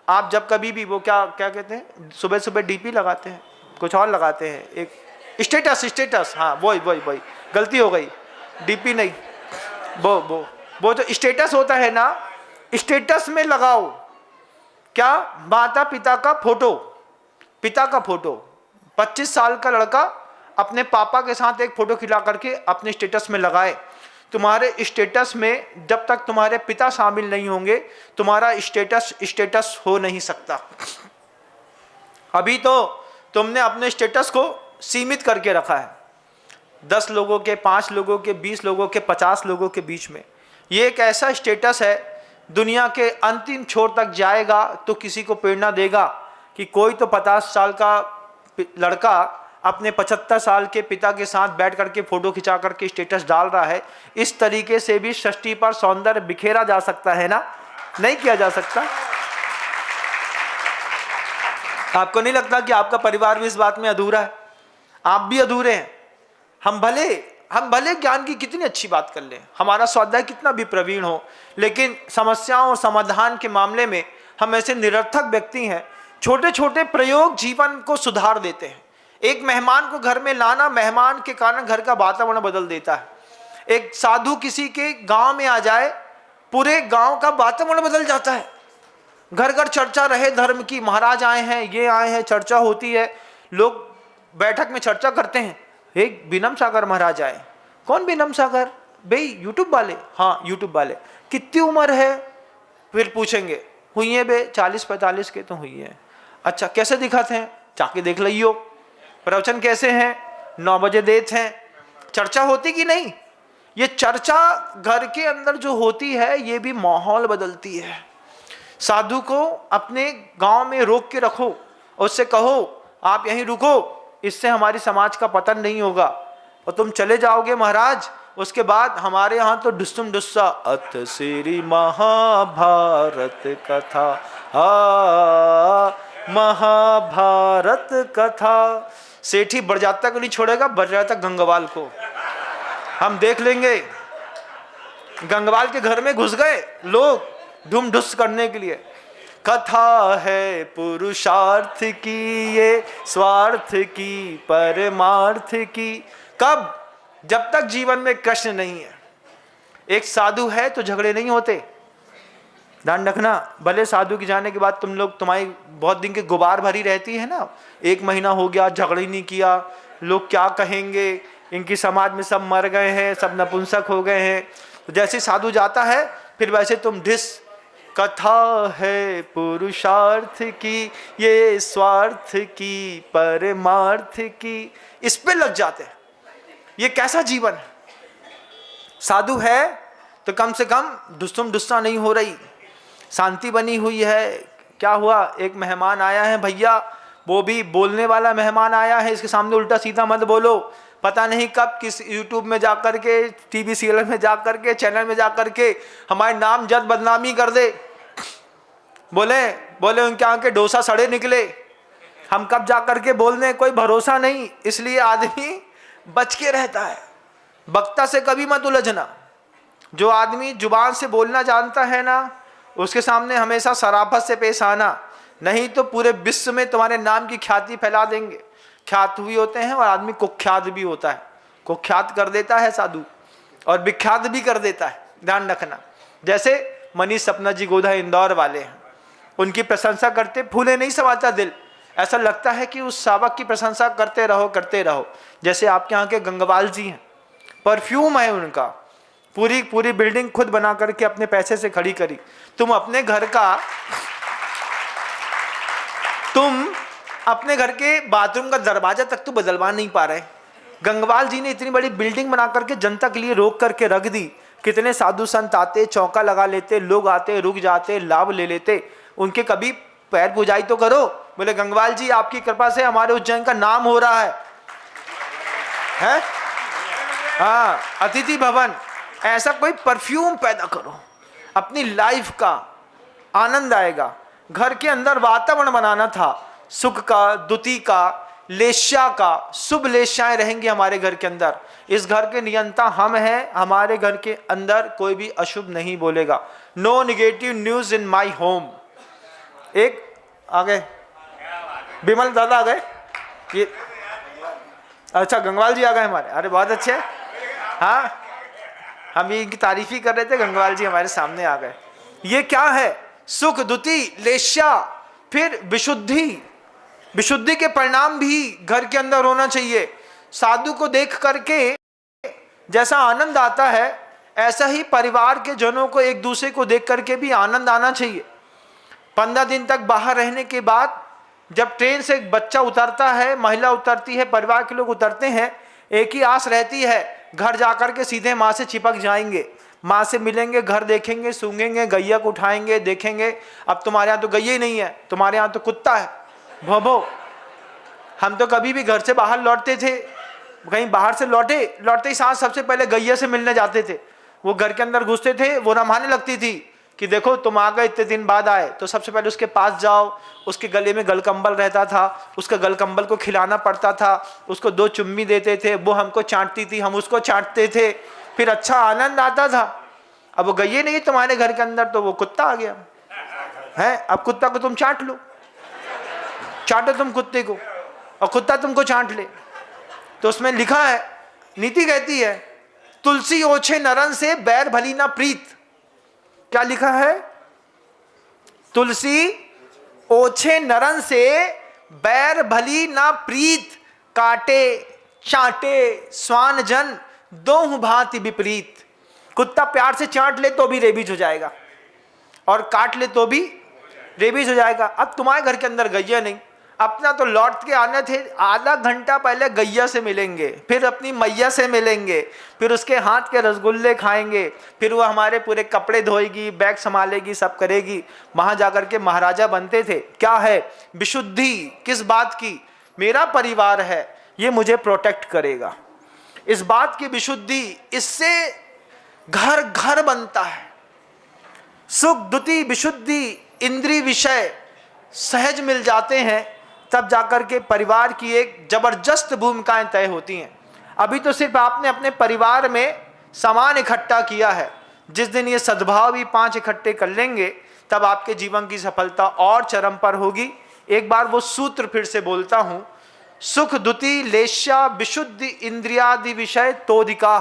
आप जब कभी भी वो क्या क्या कहते हैं, सुबह सुबह डीपी लगाते हैं, कुछ और लगाते हैं, एक स्टेटस, हाँ वही गलती हो गई, डीपी नहीं, वो जो स्टेटस होता है ना, स्टेटस में लगाओ क्या, माता पिता का फोटो, 25 साल का लड़का अपने पापा के साथ एक फोटो खिला करके अपने स्टेटस में लगाए। तुम्हारे स्टेटस में जब तक तुम्हारे पिता शामिल नहीं होंगे, तुम्हारा स्टेटस हो नहीं सकता। अभी तो तुमने अपने स्टेटस को सीमित करके रखा है 10 लोगों के, 5 लोगों के, 20 लोगों के, 50 लोगों के बीच में। ये एक ऐसा स्टेटस है, दुनिया के अंतिम छोर तक जाएगा तो किसी को प्रेरणा देगा कि कोई तो 50 साल का लड़का अपने 75 साल के पिता के साथ बैठ करके फोटो खिंचा करके स्टेटस डाल रहा है। इस तरीके से भी षष्ठी पर सौंदर्य बिखेरा जा सकता है ना, नहीं किया जा सकता? आपको नहीं लगता कि आपका परिवार भी इस बात में अधूरा है? आप भी अधूरे हैं। हम भले ज्ञान की कितनी अच्छी बात कर लें, हमारा स्वाध्याय कितना भी प्रवीण हो, लेकिन समस्याओं और समाधान के मामले में हम ऐसे निरर्थक व्यक्ति हैं। छोटे छोटे प्रयोग जीवन को सुधार देते हैं। एक मेहमान को घर में लाना, मेहमान के कारण घर का वातावरण बदल देता है। एक साधु किसी के गांव में आ जाए, पूरे गांव का वातावरण बदल जाता है। घर घर चर्चा रहे धर्म की, महाराज आए हैं, ये आए हैं, चर्चा होती है, लोग बैठक में चर्चा करते हैं। एक विनम सागर महाराज आए। कौन विनम सागर? भाई यूट्यूब वाले। हाँ यूट्यूब वाले। कितनी उम्र है? फिर पूछेंगे, हुई है बे 40-45 के तो हुई है। अच्छा कैसे दिखाते हैं? जाके देख लियो। प्रवचन कैसे हैं? 9 बजे देते हैं। चर्चा होती कि नहीं? ये चर्चा घर के अंदर जो होती है, ये भी माहौल बदलती है। साधु को अपने गांव में रोक के रखो, उससे कहो आप यहीं रुको, इससे हमारी समाज का पतन नहीं होगा। और तुम चले जाओगे महाराज, उसके बाद हमारे यहाँ तो डुस्सुम डुस्सा अथ श्री महाभारत कथा, महाभारत कथा। सेठी बरजाता को नहीं छोड़ेगा, बरजाता गंगवाल को। हम देख लेंगे, गंगवाल के घर में घुस गए लोग धूम ढुस करने के लिए। कथा है पुरुषार्थ की, ये स्वार्थ की, परमार्थ की। कब? जब तक जीवन में कृष्ण नहीं है। एक साधु है तो झगड़े नहीं होते, ध्यान रखना। भले साधु के जाने के बाद तुम्हारी बहुत दिन की गुबार भरी रहती है ना, 1 महीना हो गया झगड़े नहीं किया, लोग क्या कहेंगे, इनकी समाज में सब मर गए हैं, सब नपुंसक हो गए हैं। जैसे साधु जाता है फिर वैसे तुम ढिस। कथा है पुरुषार्थ की, ये स्वार्थ की, परमार्थ की, इस पे लग जाते हैं। ये कैसा जीवन है? साधु है तो कम से कम दुस्सुम दुस्सा नहीं हो रही, शांति बनी हुई है। क्या हुआ, एक मेहमान आया है भैया, वो भी बोलने वाला मेहमान आया है, इसके सामने उल्टा सीधा मत बोलो। पता नहीं कब किस यूट्यूब में जा करके, टीवी सीरियल में जा करके, चैनल में जा करके हमारे नाम जद बदनामी कर दे। बोले उनके यहाँ के डोसा सड़े निकले, हम कब जा करके बोल दें, कोई भरोसा नहीं। इसलिए आदमी बच के रहता है। वक्ता से कभी मत उलझना। जो आदमी जुबान से बोलना जानता है ना, उसके सामने हमेशा शराफत से पेश आना, नहीं तो पूरे विश्व में तुम्हारे नाम की ख्याति फैला देंगे। ख्यात भी होते हैं और आदमी कुख्यात भी होता है। कुख्यात कर देता है साधु और विख्यात भी कर देता है, ध्यान रखना। जैसे मनीष सपना जी गोधा इंदौर वाले हैं, उनकी प्रशंसा करते फूले नहीं समाता दिल। ऐसा लगता है कि उस सावक की प्रशंसा करते रहो। जैसे आपके यहाँ के गंगवाल जी हैं, परफ्यूम है उनका, पूरी बिल्डिंग खुद बना करके अपने पैसे से खड़ी करी। तुम अपने घर के बाथरूम का दरवाजा तक तो बदलवा नहीं पा रहे। गंगवाल जी ने इतनी बड़ी बिल्डिंग बना करके जनता के लिए रोक करके रख दी, कितने साधु संत आते, चौका लगा लेते, लोग आते, रुक जाते, लाभ ले लेते, उनके कभी पैर पूजाई तो करो। बोले गंगवाल जी आपकी कृपा से हमारे उज्जैन का नाम हो रहा है? हाँ, अतिथि भवन। ऐसा कोई परफ्यूम पैदा करो, अपनी लाइफ का आनंद आएगा। घर के अंदर वातावरण बनाना था, सुख का, द्युति का, लेश्या का, शुभ लेश्याएं रहेंगी हमारे घर के अंदर। इस घर के नियंता हम हैं, हमारे घर के अंदर कोई भी अशुभ नहीं बोलेगा। No negative news in my home. एक आ गए, बिमल दादा आ गए, ये अच्छा गंगवाल जी आ गए हमारे, अरे बहुत अच्छे। हाँ, हम इनकी तारीफ ही कर रहे थे, गंगवाल जी हमारे सामने आ गए। ये क्या है? सुख, द्युति, लेश्या, फिर विशुद्धि। विशुद्धि के परिणाम भी घर के अंदर होना चाहिए। साधु को देख करके जैसा आनंद आता है, ऐसा ही परिवार के जनों को एक दूसरे को देख करके भी आनंद आना चाहिए। 15 दिन तक बाहर रहने के बाद जब ट्रेन से एक बच्चा उतरता है, महिला उतरती है, परिवार के लोग उतरते हैं, एक ही आस रहती है, घर जाकर के सीधे माँ से चिपक जाएंगे, माँ से मिलेंगे, घर देखेंगे, सूंघेंगे, गैया को उठाएंगे, देखेंगे। अब तुम्हारे यहाँ तो गैया ही नहीं है, तुम्हारे यहाँ तो कुत्ता है, भोभो। हम तो कभी भी घर से बाहर लौटते थे, कहीं बाहर से लौटते ही साथ सबसे पहले गैया से मिलने जाते थे। वो घर के अंदर घुसते थे, वो रमाने लगती थी कि देखो तुम आ गए, इतने दिन बाद आए। तो सबसे पहले उसके पास जाओ, उसके गले में गलकंबल रहता था, उसका गलकंबल को खिलाना पड़ता था, उसको 2 चुम्मी देते थे, वो हमको चाटती थी, हम उसको चाटते थे, फिर अच्छा आनंद आता था। अब वो गई नहीं तुम्हारे घर के अंदर, तो वो कुत्ता आ गया है। अब कुत्ता को तुम चाट लो, चाटो तुम कुत्ते को और कुत्ता तुमको चाट ले। तो उसमें लिखा है, नीति कहती है, तुलसी ओछे नरन से बैर भली ना प्रीत। क्या लिखा है? तुलसी ओछे नरन से बैर भली ना प्रीत, काटे चाटे स्वान जन दोहु भांति विपरीत। कुत्ता प्यार से चाट ले तो भी रेबीज हो जाएगा, और काट ले तो भी रेबीज हो जाएगा। अब तुम्हारे घर के अंदर गैया नहीं, अपना तो लौट के आने थे, आधा घंटा पहले गैया से मिलेंगे, फिर अपनी मैया से मिलेंगे, फिर उसके हाथ के रसगुल्ले खाएंगे, फिर वो हमारे पूरे कपड़े धोएगी, बैग संभालेगी, सब करेगी। वहां जाकर के महाराजा बनते थे। क्या है? विशुद्धि। किस बात की? मेरा परिवार है, ये मुझे प्रोटेक्ट करेगा, इस बात की विशुद्धि। इससे घर घर बनता है। सुख, द्युति, विशुद्धि, इंद्रिय विषय सहज मिल जाते हैं, तब जाकर के परिवार की एक जबरदस्त भूमिकाएं तय होती हैं। अभी तो सिर्फ आपने अपने परिवार में सामान इकट्ठा किया है, जिस दिन ये सद्भाव भी 5 इकट्ठे कर लेंगे, तब आपके जीवन की सफलता और चरम पर होगी। एक बार वो सूत्र फिर से बोलता हूं, सुख, द्युति, लेश्या, विशुद्धि, इंद्रियादि विषय तोदिका।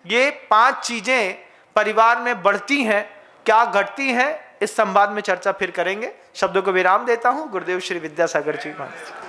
ये 5 चीजें परिवार में बढ़ती हैं, क्या घटती हैं, इस संवाद में चर्चा फिर करेंगे। शब्दों को विराम देता हूं। गुरुदेव श्री विद्यासागर जी महाराज।